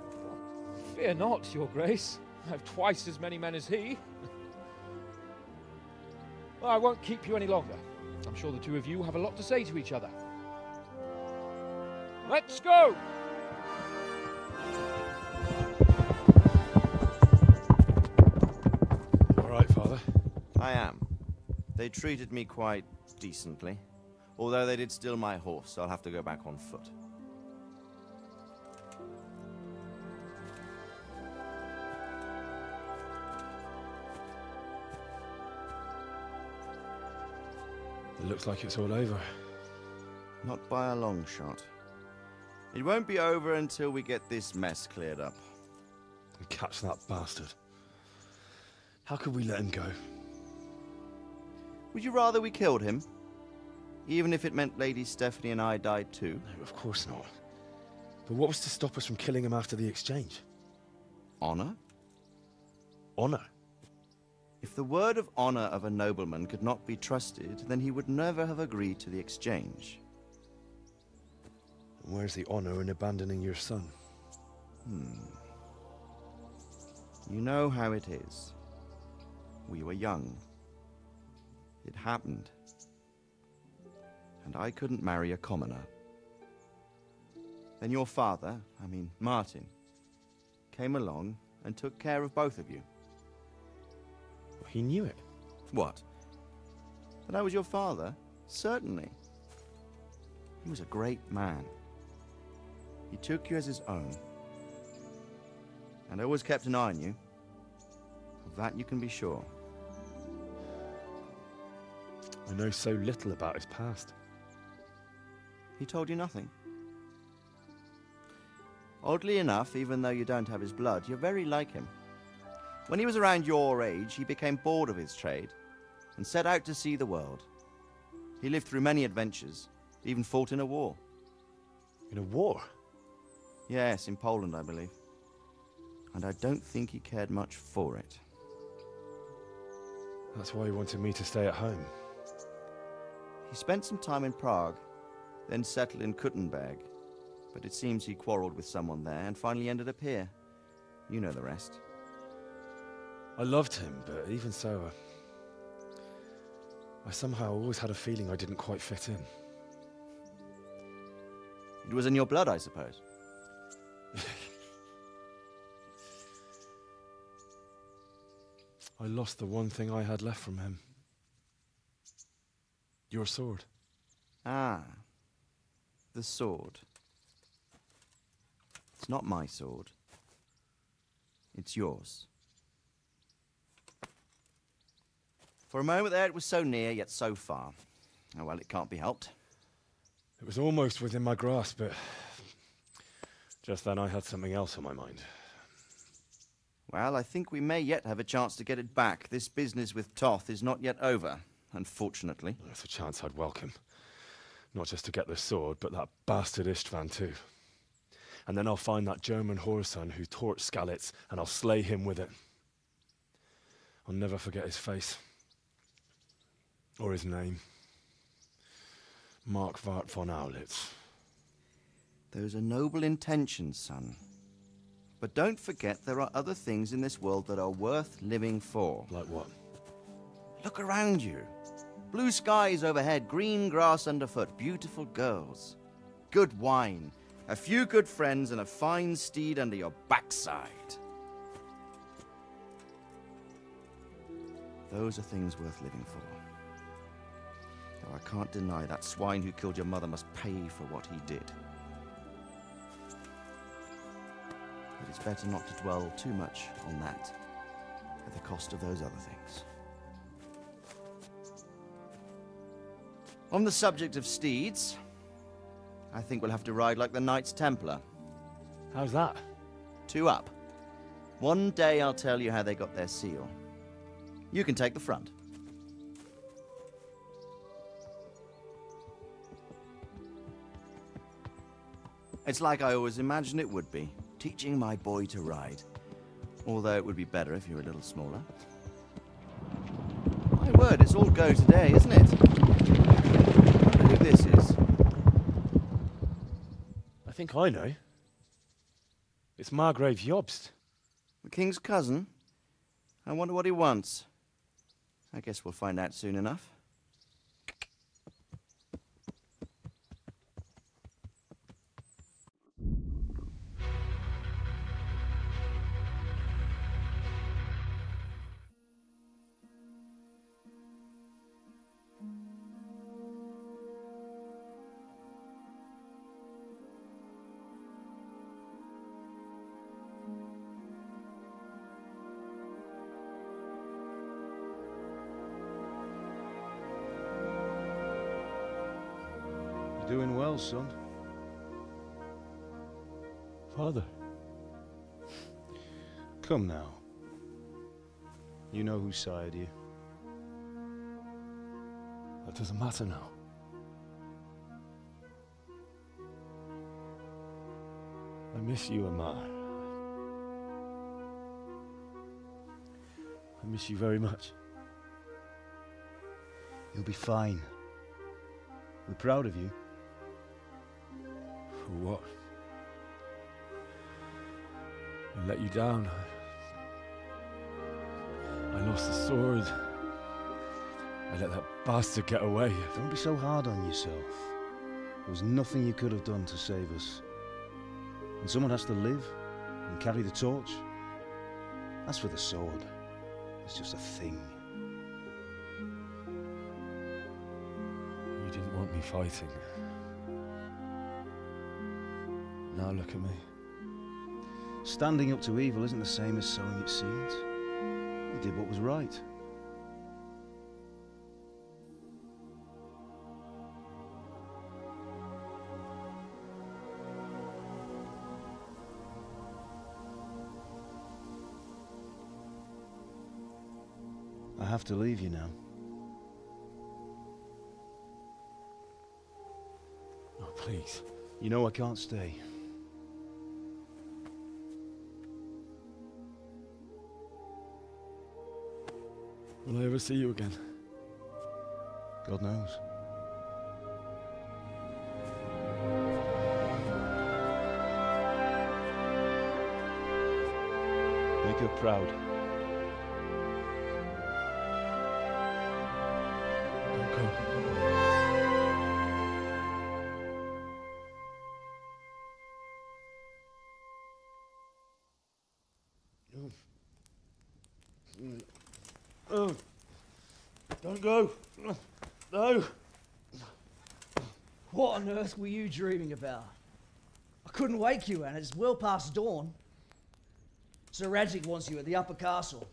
S19: Fear not, Your Grace. I have twice as many men as he. Well, I won't keep you any longer. I'm sure the two of you have a lot to say to each other. Let's go!
S5: All right, Father?
S12: I am. They treated me quite decently. Although they did steal my horse, so I'll have to go back on foot.
S5: It looks like it's all over.
S12: Not by a long shot. It won't be over until we get this mess cleared up.
S5: And catch that bastard. How could we let him go?
S12: Would you rather we killed him? Even if it meant Lady Stephanie and I died too?
S5: No, of course not. But what was to stop us from killing him after the exchange?
S12: Honor?
S5: Honor?
S12: If the word of honor of a nobleman could not be trusted, then he would never have agreed to the exchange.
S5: And where's the honor in abandoning your son?
S12: You know how it is. We were young. It happened. And I couldn't marry a commoner. Then your father, Martin, came along and took care of both of you.
S5: He knew it.
S12: What? That I was your father? Certainly. He was a great man. He took you as his own. And always kept an eye on you. Of that you can be sure.
S5: I know so little about his past.
S12: He told you nothing? Oddly enough, even though you don't have his blood, you're very like him. When he was around your age, he became bored of his trade and set out to see the world. He lived through many adventures, even fought in a war.
S5: In a war?
S12: Yes, in Poland, I believe. And I don't think he cared much for it.
S5: That's why he wanted me to stay at home.
S12: He spent some time in Prague, then settled in Kuttenberg. But it seems he quarreled with someone there and finally ended up here. You know the rest.
S5: I loved him, but even so, I somehow always had a feeling I didn't quite fit in.
S12: It was in your blood, I suppose.
S5: I lost the one thing I had left from him. Your sword.
S12: Ah, the sword. It's not my sword. It's yours. For a moment there, it was so near, yet so far. Oh, well, it can't be helped.
S5: It was almost within my grasp, but just then I had something else on my mind.
S12: Well, I think we may yet have a chance to get it back. This business with Toth is not yet over, unfortunately.
S5: That's a chance I'd welcome. Not just to get the sword, but that bastard Istvan too. And then I'll find that German whoreson who torched Skalitz, and I'll slay him with it. I'll never forget his face. Or his name. Marquardt von Aulitz.
S12: Those are noble intentions, son. But don't forget there are other things in this world that are worth living for.
S5: Like what?
S12: Look around you. Blue skies overhead, green grass underfoot, beautiful girls. Good wine. A few good friends and a fine steed under your backside. Those are things worth living for. Though I can't deny that swine who killed your mother must pay for what he did. But it's better not to dwell too much on that at the cost of those other things. On the subject of steeds, I think we'll have to ride like the Knights Templar.
S5: How's that?
S12: 2 up. One day I'll tell you how they got their seal. You can take the front. It's like I always imagined it would be, teaching my boy to ride. Although it would be better if you were a little smaller. My word, it's all go today, isn't it? I wonder who this is.
S5: I think I know. It's Margrave Jobst.
S12: The king's cousin? I wonder what he wants. I guess we'll find out soon enough.
S4: Doing well, son.
S5: Father.
S4: Come now. You know who sired you.
S5: That doesn't matter now. I miss you, Amar. I miss you very much.
S20: You'll be fine. We're proud of you.
S5: For what? I let you down. I lost the sword. I let that bastard get away.
S20: Don't be so hard on yourself. There was nothing you could have done to save us. And someone has to live and carry the torch. As for the sword, it's just a thing.
S5: You didn't want me fighting. Now look at me.
S20: Standing up to evil isn't the same as sowing its seeds. You did what was right. I have to leave you now.
S5: Oh, please.
S20: You know I can't stay.
S5: Will I ever see you again?
S20: God knows. Make her proud.
S2: Oh, don't go. No.
S21: What on earth were you dreaming about? I couldn't wake you, and it's well past dawn. Sir Radzig wants you at the upper castle.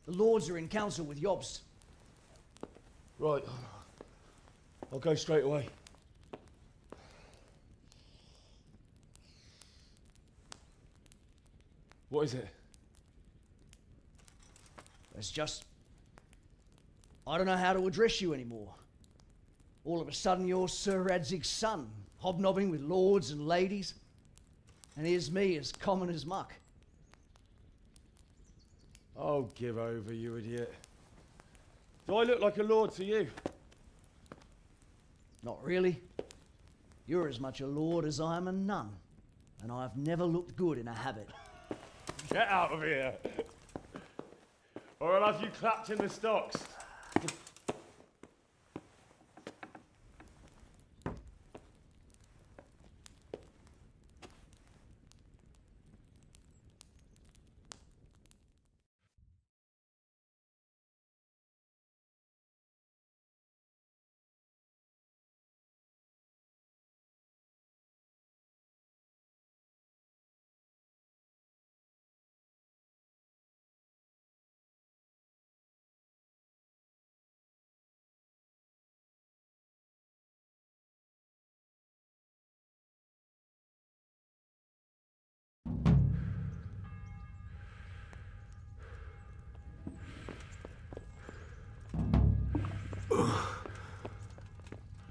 S21: The lords are in council with Jobst.
S2: Right. I'll go straight away.
S5: What is it?
S21: It's just... I don't know how to address you anymore. All of a sudden you're Sir Radzig's son, hobnobbing with lords and ladies. And here's me, as common as muck.
S2: Oh, give over, you idiot. Do I look like a lord to you?
S21: Not really. You're as much a lord as I am a nun. And I've never looked good in a habit.
S2: Get out of here! Or I'll have you clapped in the stocks.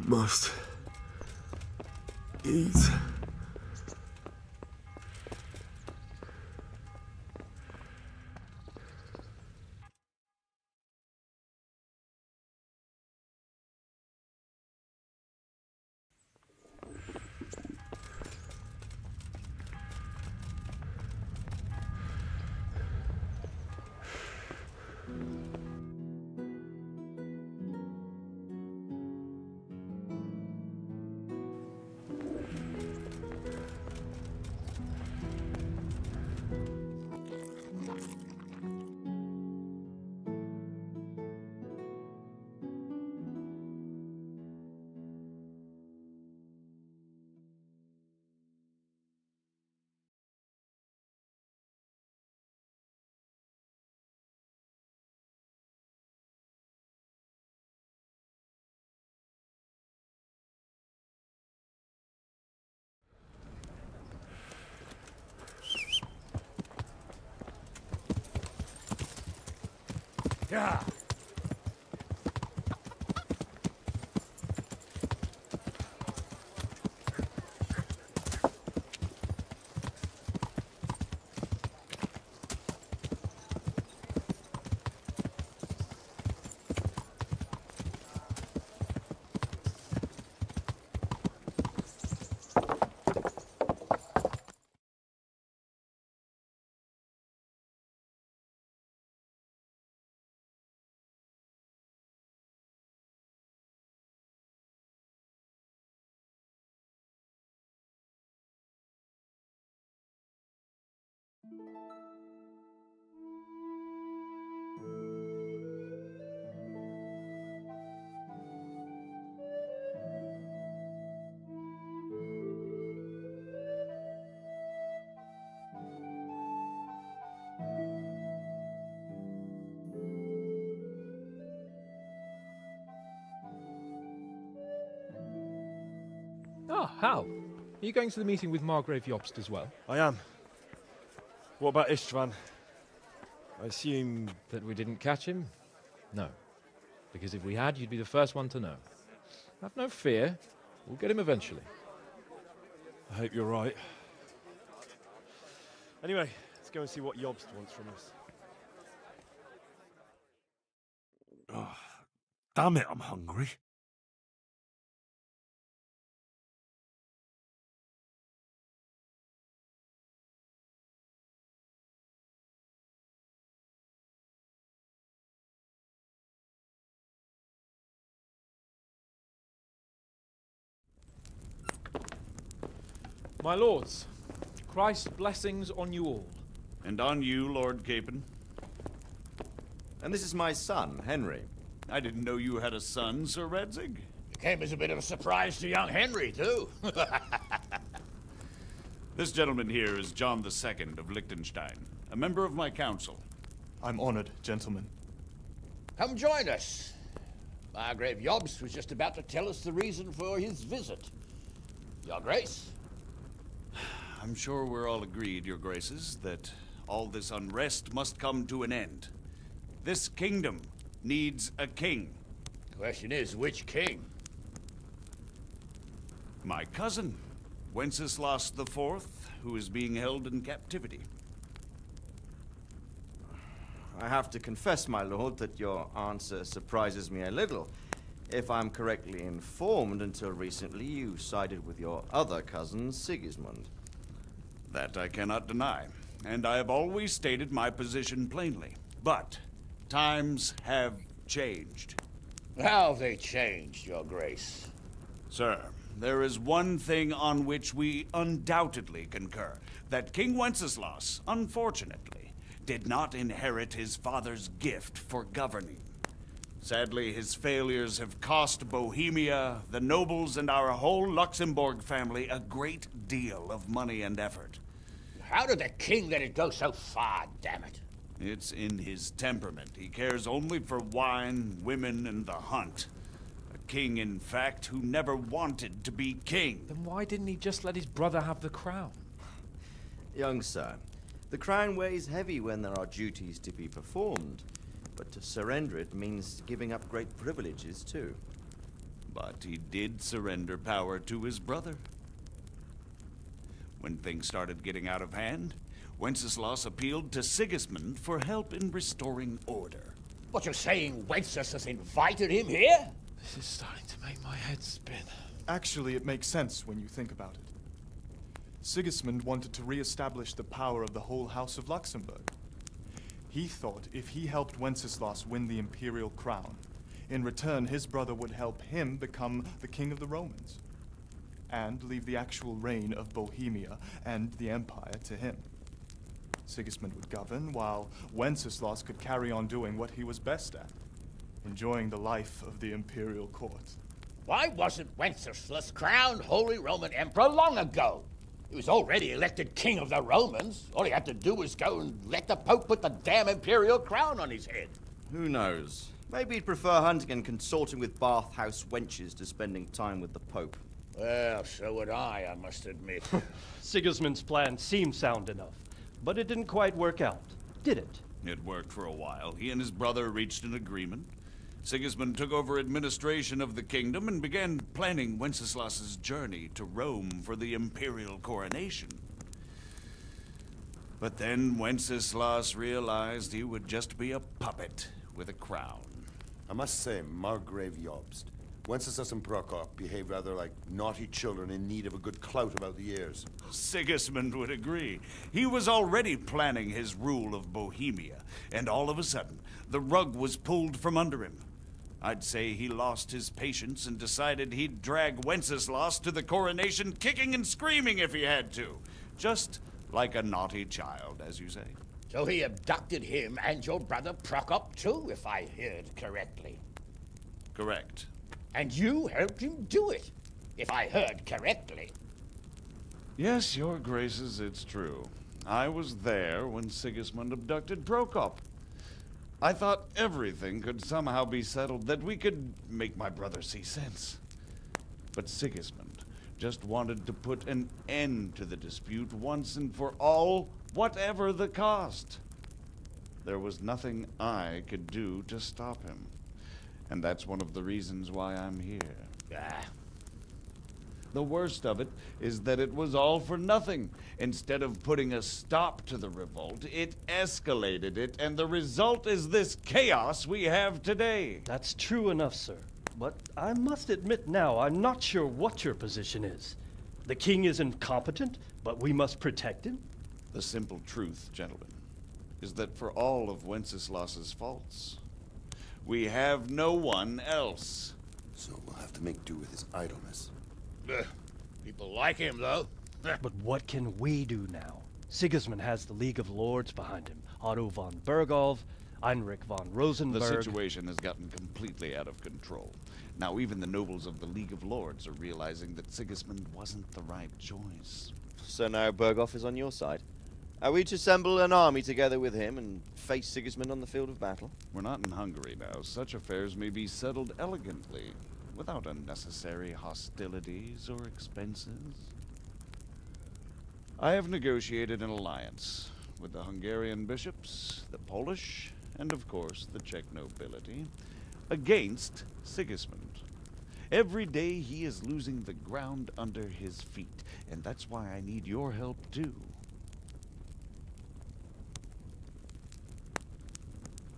S5: Must eat.
S2: Yeah.
S19: Ah, Hal. Are you going to the meeting with Margrave Jobst as well?
S5: I am. What about Istvan? I assume...
S19: That we didn't catch him? No. Because if we had, you'd be the first one to know. Have no fear. We'll get him eventually.
S5: I hope you're right. Anyway, let's go and see what Jobst wants from us.
S16: Oh, damn it, I'm hungry.
S19: My lords, Christ's blessings on you all.
S1: And on you, Lord Capon.
S12: And this is my son, Henry.
S1: I didn't know you had a son, Sir Redzig.
S7: It came as a bit of a surprise to young Henry, too.
S1: This gentleman here is John II of Liechtenstein, a member of my council.
S13: I'm honored, gentlemen.
S7: Come join us. Margrave Jobst was just about to tell us the reason for his visit. Your Grace?
S1: I'm sure we're all agreed, Your Graces, that all this unrest must come to an end. This kingdom needs a king.
S7: The question is, which king?
S1: My cousin, Wenceslas IV, who is being held in captivity.
S12: I have to confess, my lord, that your answer surprises me a little. If I'm correctly informed, until recently you sided with your other cousin, Sigismund.
S1: That I cannot deny, and I have always stated my position plainly. But times have changed.
S7: How have they changed, Your Grace?
S1: Sir, there is one thing on which we undoubtedly concur. That King Wenceslas, unfortunately, did not inherit his father's gift for governing. Sadly, his failures have cost Bohemia, the nobles, and our whole Luxembourg family a great deal of money and effort.
S7: How did the king let it go so far, damn it?
S1: It's in his temperament. He cares only for wine, women, and the hunt. A king, in fact, who never wanted to be king.
S19: Then why didn't he just let his brother have the crown?
S12: Young sir, the crown weighs heavy when there are duties to be performed. But to surrender it means giving up great privileges, too.
S1: But he did surrender power to his brother. When things started getting out of hand, Wenceslas appealed to Sigismund for help in restoring order.
S7: What, you're saying Wenceslas invited him here?
S19: This is starting to make my head spin.
S13: Actually, it makes sense when you think about it. Sigismund wanted to re-establish the power of the whole House of Luxembourg. He thought if he helped Wenceslas win the imperial crown, in return his brother would help him become the king of the Romans, and leave the actual reign of Bohemia and the empire to him. Sigismund would govern, while Wenceslas could carry on doing what he was best at, enjoying the life of the imperial court.
S7: Why wasn't Wenceslas crowned Holy Roman Emperor long ago? He was already elected king of the Romans. All he had to do was go and let the Pope put the damn imperial crown on his head.
S12: Who knows? Maybe he'd prefer hunting and consorting with bathhouse wenches to spending time with the Pope.
S7: Well, so would I must admit.
S4: Sigismund's plan seemed sound enough, but it didn't quite work out, did it?
S1: It worked for a while. He and his brother reached an agreement. Sigismund took over administration of the kingdom and began planning Wenceslas's journey to Rome for the imperial coronation. But then Wenceslas realized he would just be a puppet with a crown.
S6: I must say, Margrave Jobst, Wenceslas and Prokop behave rather like naughty children in need of a good clout about the ears.
S1: Sigismund would agree. He was already planning his rule of Bohemia, and all of a sudden, the rug was pulled from under him. I'd say he lost his patience and decided he'd drag Wenceslas to the coronation kicking and screaming if he had to. Just Like a naughty child, as you say.
S7: So he abducted him and your brother Prokop too, if I heard correctly.
S1: Correct.
S7: And you helped him do it, if I heard correctly.
S1: Yes, your graces, it's true. I was there when Sigismund abducted Prokop. I thought everything could somehow be settled, that we could make my brother see sense. But Sigismund just wanted to put an end to the dispute once and for all, whatever the cost. There was nothing I could do to stop him. And that's one of the reasons why I'm here. The worst of it is that it was all for nothing. Instead of putting a stop to the revolt, it escalated it, and the result is this chaos we have today.
S14: That's true enough, sir. But I must admit now, I'm not sure what your position is. The king is incompetent, but we must protect him?
S1: The simple truth, gentlemen, is that for all of Wenceslas's faults, we have no one else.
S6: So we'll have to make do with his idleness.
S7: People like him, though.
S14: But what can we do now? Sigismund has the League of Lords behind him. Otto von Bergolf, Heinrich von Rosenberg.
S1: The situation has gotten completely out of control. Now even the nobles of the League of Lords are realizing that Sigismund wasn't the right choice.
S12: So now Bergolf is on your side. Are we to assemble an army together with him and face Sigismund on the field of battle?
S1: We're not in Hungary now. Such affairs may be settled elegantly, without unnecessary hostilities or expenses. I have negotiated an alliance with the Hungarian bishops, the Polish, and of course the Czech nobility, against Sigismund. Every day he is losing the ground under his feet, and that's why I need your help too.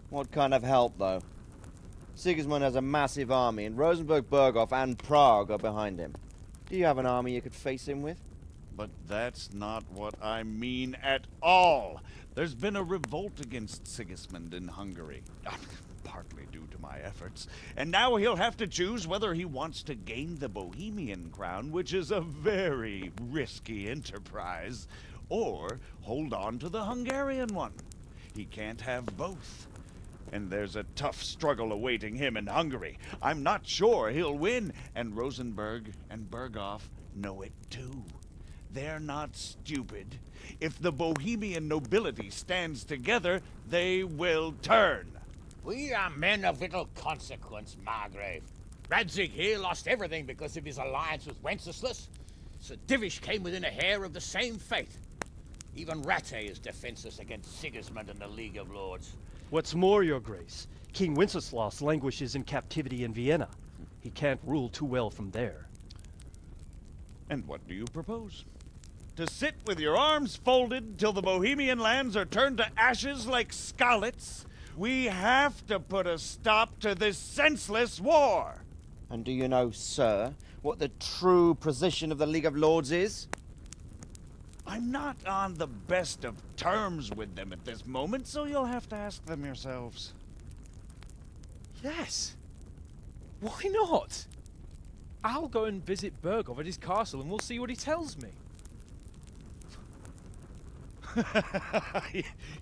S12: What kind of help, though? Sigismund has a massive army, and Rosenberg, Berghof, and Prague are behind him. Do you have an army you could face him with?
S1: But that's not what I mean at all. There's been a revolt against Sigismund in Hungary, partly due to my efforts, and now he'll have to choose whether he wants to gain the Bohemian crown, which is a very risky enterprise, or hold on to the Hungarian one. He can't have both. And there's a tough struggle awaiting him in Hungary. I'm not sure he'll win, and Rosenberg and Berghof know it too. They're not stupid. If the Bohemian nobility stands together, they will turn.
S7: We are men of little consequence, Margrave. Radzig here lost everything because of his alliance with Wenceslas. Sir Divish came within a hair of the same fate. Even Rattay is defenseless against Sigismund and the League of Lords.
S14: What's more, your grace, King Wenceslas languishes in captivity in Vienna. He can't rule too well from there.
S1: And what do you propose? To sit with your arms folded till the Bohemian lands are turned to ashes like scarlets? We have to put a stop to this senseless war!
S12: And do you know, sir, what the true position of the League of Lords is?
S1: I'm not on the best of terms with them at this moment, so you'll have to ask them yourselves.
S19: Yes. Why not? I'll go and visit Berghof at his castle and we'll see what he tells me.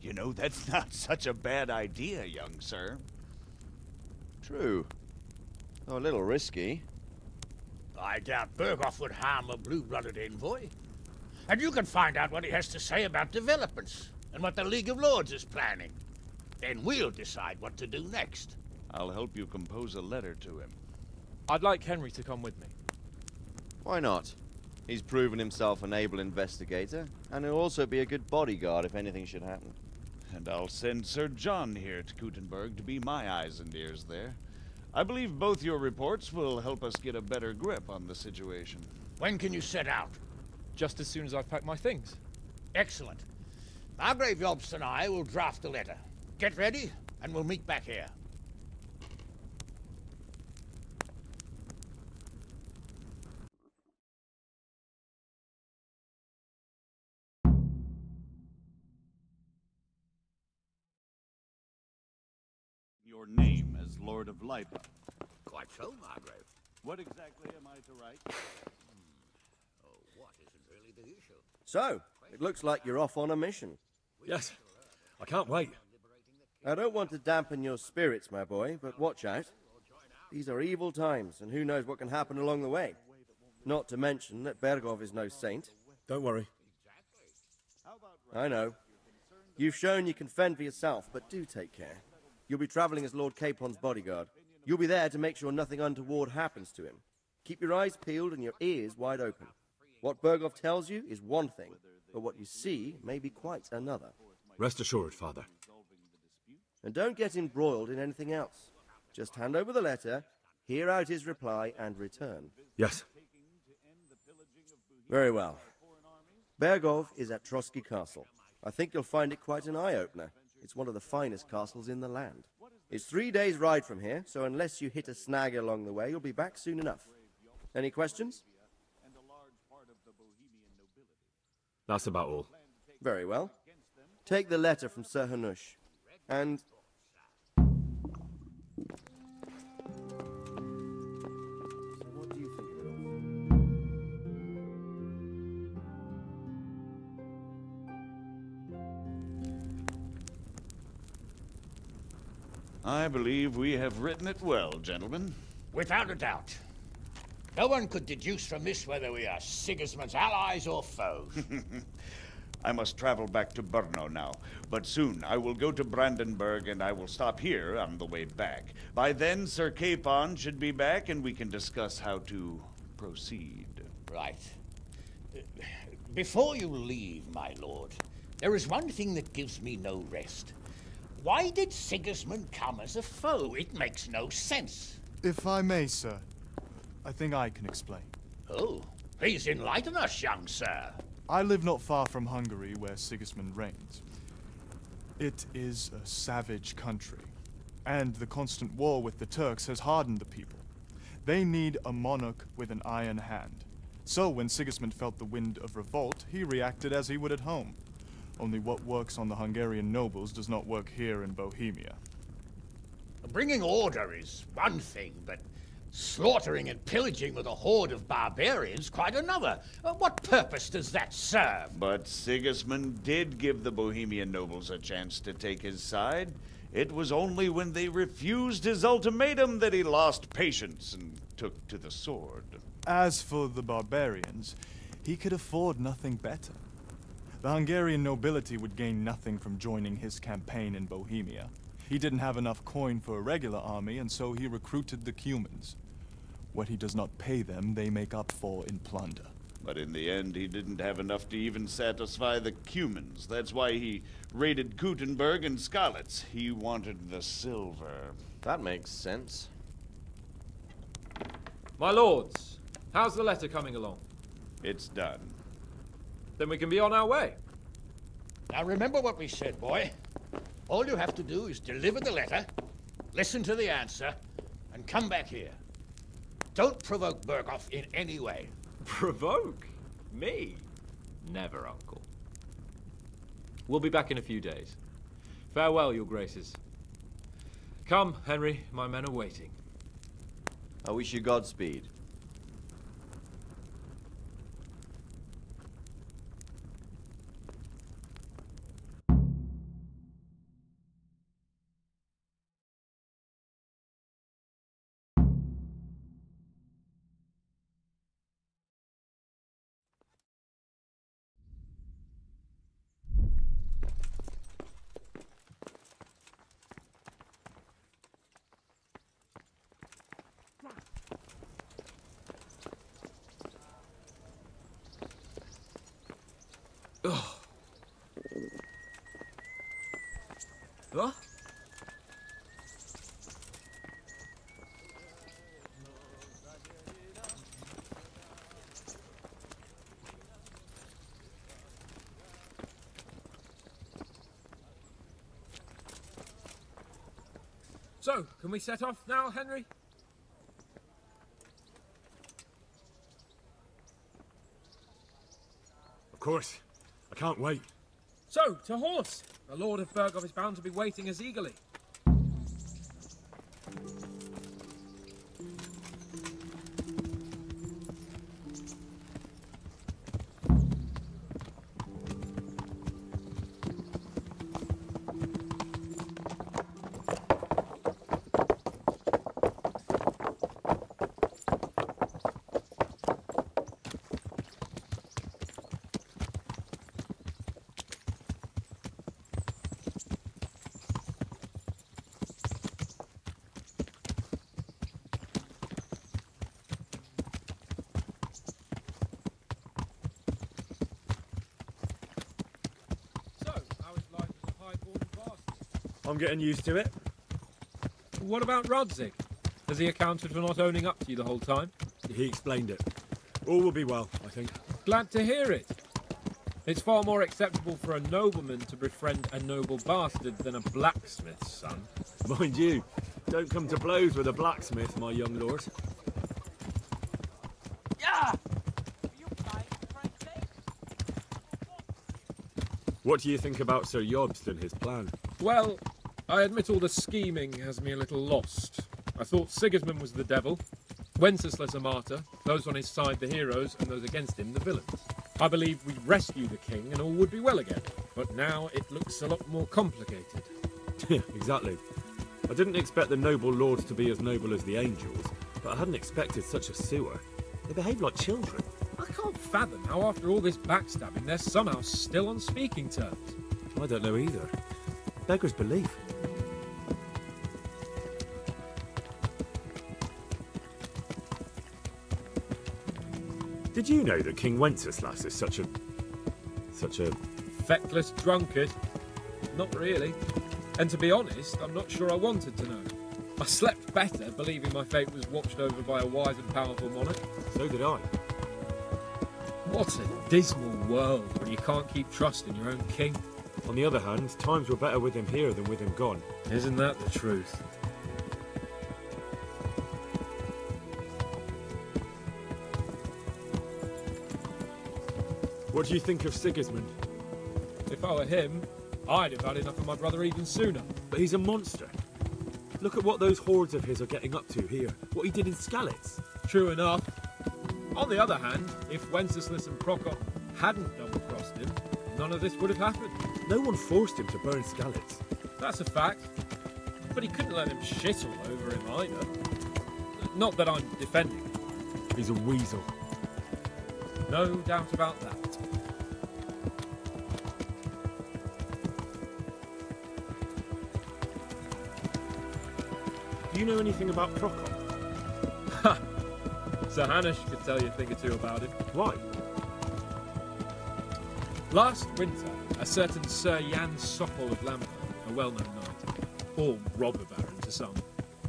S1: You know, that's not such a bad idea, young sir.
S12: True. Though a little risky.
S7: I doubt Berghof would harm a blue-blooded envoy. And you can find out what he has to say about developments and what the League of Lords is planning. Then we'll decide what to do next.
S1: I'll help you compose a letter to him.
S19: I'd like Henry to come with me.
S12: Why not? He's proven himself an able investigator, and he'll also be a good bodyguard if anything should happen.
S1: And I'll send Sir John here to Kuttenberg to be my eyes and ears there. I believe both your reports will help us get a better grip on the situation.
S7: When can you set out?
S19: Just as soon as I've packed my things.
S7: Excellent. Margrave Jobst and I will draft a letter. Get ready, and we'll meet back here.
S1: Your name as Lord of Lipa.
S7: Quite so, Margrave.
S1: What exactly am I to write?
S7: Oh, what isn't really the issue?
S12: So,
S8: It looks like you're off on a mission.
S9: Yes, I can't wait.
S8: I don't want to dampen your spirits, my boy, but watch out. These are evil times, and who knows what can happen along the way. Not to mention that Bergov is no saint.
S9: Don't worry.
S8: I know. You've shown you can fend for yourself, but do take care. You'll be travelling as Lord Capon's bodyguard. You'll be there to make sure nothing untoward happens to him. Keep your eyes peeled and your ears wide open. What Bergov tells you is one thing, but what you see may be quite another.
S9: Rest assured, Father.
S8: And don't get embroiled in anything else. Just hand over the letter, hear out his reply, and return.
S9: Yes.
S8: Very well. Bergov is at Trotsky Castle. I think you'll find it quite an eye-opener. It's one of the finest castles in the land. It's 3 days' ride from here, so unless you hit a snag along the way, you'll be back soon enough. Any questions?
S9: That's about all.
S8: Very well. Take the letter from Sir Hanush, and... what do you think of it all?
S1: I believe we have written it well, gentlemen.
S7: Without a doubt. No one could deduce from this whether we are Sigismund's allies or foes.
S1: I must travel back to Brno now, but soon I will go to Brandenburg and I will stop here on the way back. By then, Sir Capon should be back and we can discuss how to proceed.
S7: Right. Before you leave, my lord, there is one thing that gives me no rest. Why did Sigismund come as a foe? It makes no sense.
S13: If I may, sir, I think I can explain.
S7: Oh, please enlighten us, young sir.
S13: I live not far from Hungary, where Sigismund reigns. It is a savage country, and the constant war with the Turks has hardened the people. They need a monarch with an iron hand. So when Sigismund felt the wind of revolt, he reacted as he would at home. Only what works on the Hungarian nobles does not work here in Bohemia.
S7: Bringing order is one thing, but slaughtering and pillaging with a horde of barbarians quite another. What purpose does that serve?
S1: But Sigismund did give the Bohemian nobles a chance to take his side. It was only when they refused his ultimatum that he lost patience and took to the sword.
S13: As for the barbarians, he could afford nothing better. The Hungarian nobility would gain nothing from joining his campaign in Bohemia. He didn't have enough coin for a regular army, and so he recruited the Cumans. What he does not pay them, they make up for in plunder.
S1: But in the end, he didn't have enough to even satisfy the Cumans. That's why he raided Kuttenberg and Skalitz. He wanted the silver.
S22: That makes sense.
S19: My lords, how's the letter coming along?
S1: It's done.
S19: Then we can be on our way.
S7: Now remember what we said, boy. All you have to do is deliver the letter, listen to the answer, and come back here. Don't provoke Bergov in any way.
S19: Provoke? Me? Never, Uncle. We'll be back in a few days. Farewell, your graces. Come, Henry, my men are waiting.
S12: I wish you Godspeed.
S19: Oh. What? So, can we set off now, Henry?
S9: Of course. I can't wait.
S19: So, to horse! The Lord of Bergov is bound to be waiting us eagerly.
S5: I'm getting used to it.
S19: What about Rodzig? Has he accounted for not owning up to you the whole time?
S5: He explained it. All will be well, I think.
S19: Glad to hear it. It's far more acceptable for a nobleman to befriend a noble bastard than a blacksmith's son.
S5: Mind you, don't come to blows with a blacksmith, my young lord.
S17: Yeah!
S5: What do you think about Sir Jobst and his plan?
S19: Well, I admit all the scheming has me a little lost. I thought Sigismund was the devil, Wenceslas a martyr, those on his side the heroes, and those against him the villains. I believed we'd rescue the king and all would be well again, but now it looks a lot more complicated.
S5: Yeah, exactly. I didn't expect the noble lords to be as noble as the angels, but I hadn't expected such a sewer. They behave like children.
S19: I can't fathom how after all this backstabbing they're somehow still on speaking terms.
S5: I don't know either. Beggars belief. Did you know that King Wenceslas is such a...
S19: Feckless drunkard? Not really. And to be honest, I'm not sure I wanted to know. I slept better believing my fate was watched over by a wise and powerful monarch.
S5: So did I.
S19: What a dismal world when you can't keep trusting your own king.
S5: On the other hand, times were better with him here than with him gone.
S19: Isn't that the truth?
S5: What do you think of Sigismund?
S19: If I were him, I'd have had enough of my brother even sooner.
S5: But he's a monster. Look at what those hordes of his are getting up to here. What he did in Skalitz.
S19: True enough. On the other hand, if Wenceslas and Prokop hadn't double-crossed him, none of this would have happened.
S5: No one forced him to burn Skalitz.
S19: That's a fact. But he couldn't let him shit all over him either. Not that I'm defending him.
S5: He's a weasel.
S19: No doubt about that.
S5: Do you know anything about Prokop?
S19: Ha! Sir Hanush could tell you a thing or two about him.
S5: Why?
S19: Last winter, a certain Sir Jan Sokol of Lambeth, a well-known knight, or robber baron to some,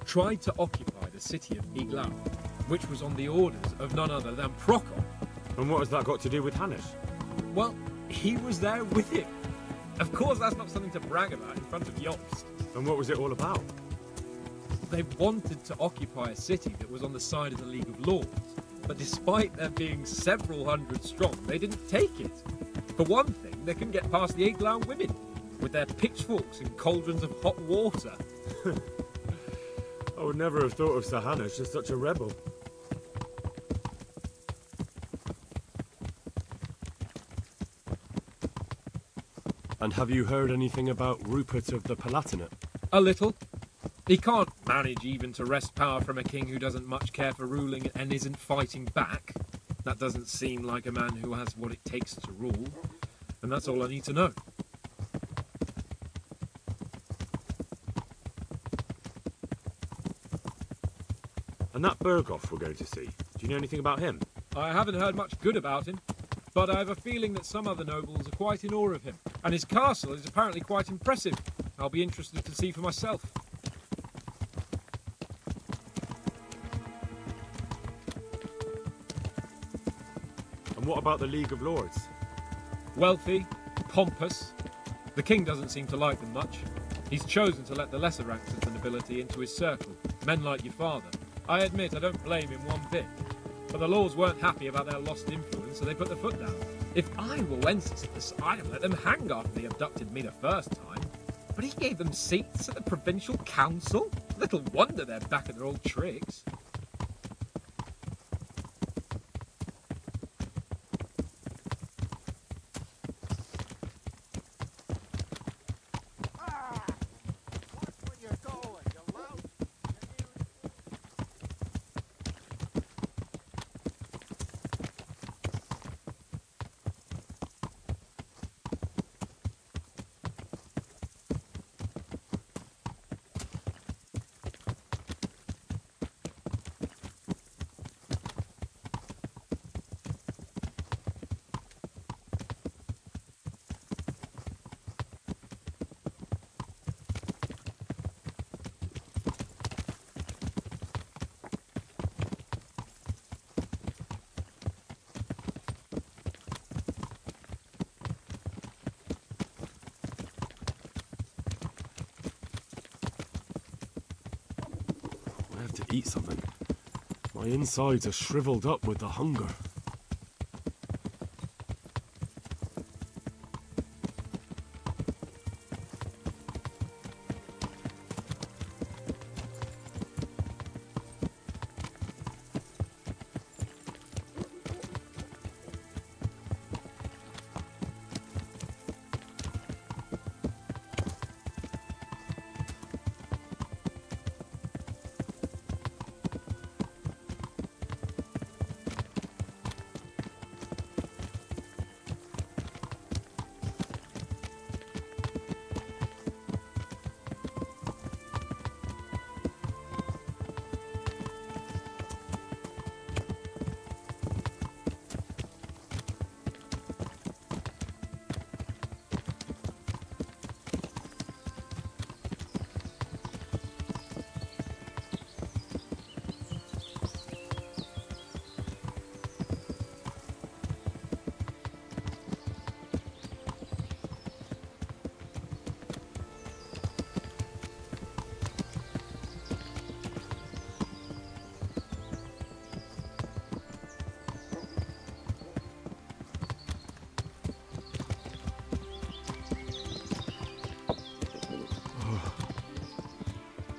S19: tried to occupy the city of Iglau, which was on the orders of none other than Prokop.
S5: And what has that got to do with Hanush?
S19: Well, he was there with him. Of course, that's not something to brag about in front of Jobst.
S5: And what was it all about?
S19: They wanted to occupy a city that was on the side of the League of Lords, but despite there being several hundred strong, they didn't take it. For one thing, they couldn't get past the Iglau women, with their pitchforks and cauldrons of hot water.
S5: I would never have thought of Sir Hanush as such a rebel. And have you heard anything about Rupert of the Palatinate?
S19: A little. He can't manage even to wrest power from a king who doesn't much care for ruling and isn't fighting back. That doesn't seem like a man who has what it takes to rule. And that's all I need to know.
S5: And that Berghoff we're going to see, do you know anything about him?
S19: I haven't heard much good about him, but I have a feeling that some other nobles are quite in awe of him. And his castle is apparently quite impressive. I'll be interested to see for myself.
S5: And what about the League of Lords?
S19: Wealthy, pompous. The king doesn't seem to like them much. He's chosen to let the lesser ranks of the nobility into his circle, men like your father. I admit I don't blame him one bit. But the lords weren't happy about their lost influence, so they put their foot down. If I were Wenceslas, I'd have let them hang after they abducted me the first time. But he gave them seats at the provincial council? Little wonder they're back at their old tricks.
S9: eat something. My insides are shriveled up with the hunger.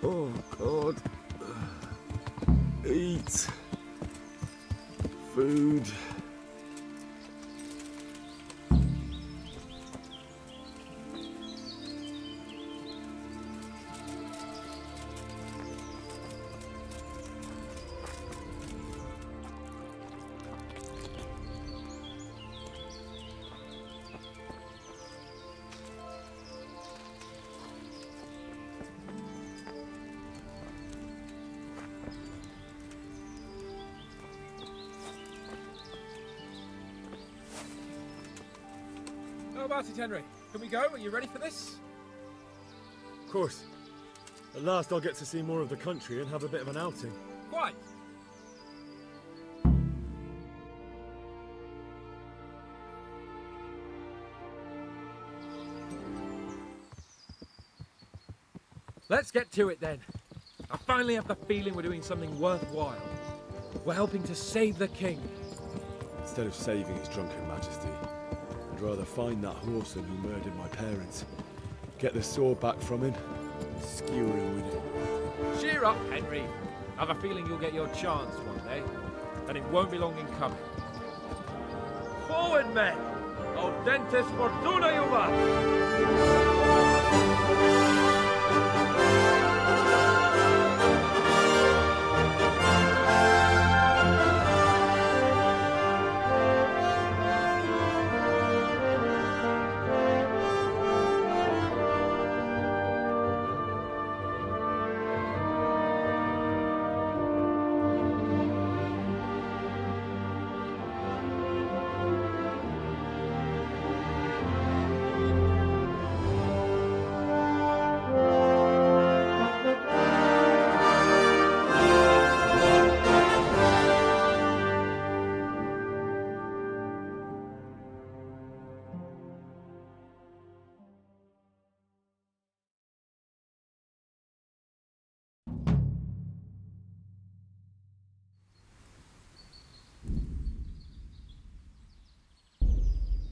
S9: Oh, God. Eat. Food.
S19: How about it, Henry? Can we go? Are you ready for this?
S9: Of course. At last I'll get to see more of the country and have a bit of an outing.
S19: Quite. Let's get to it then. I finally have the feeling we're doing something worthwhile. We're helping to save the king.
S5: Instead of saving his drunken majesty, I'd rather find that whoreson who murdered my parents, get the sword back from him, and skewer him with it.
S19: Cheer up, Henry. I have a feeling you'll get your chance one day, and it won't be long in coming. Forward, men! Audentes fortuna juvat!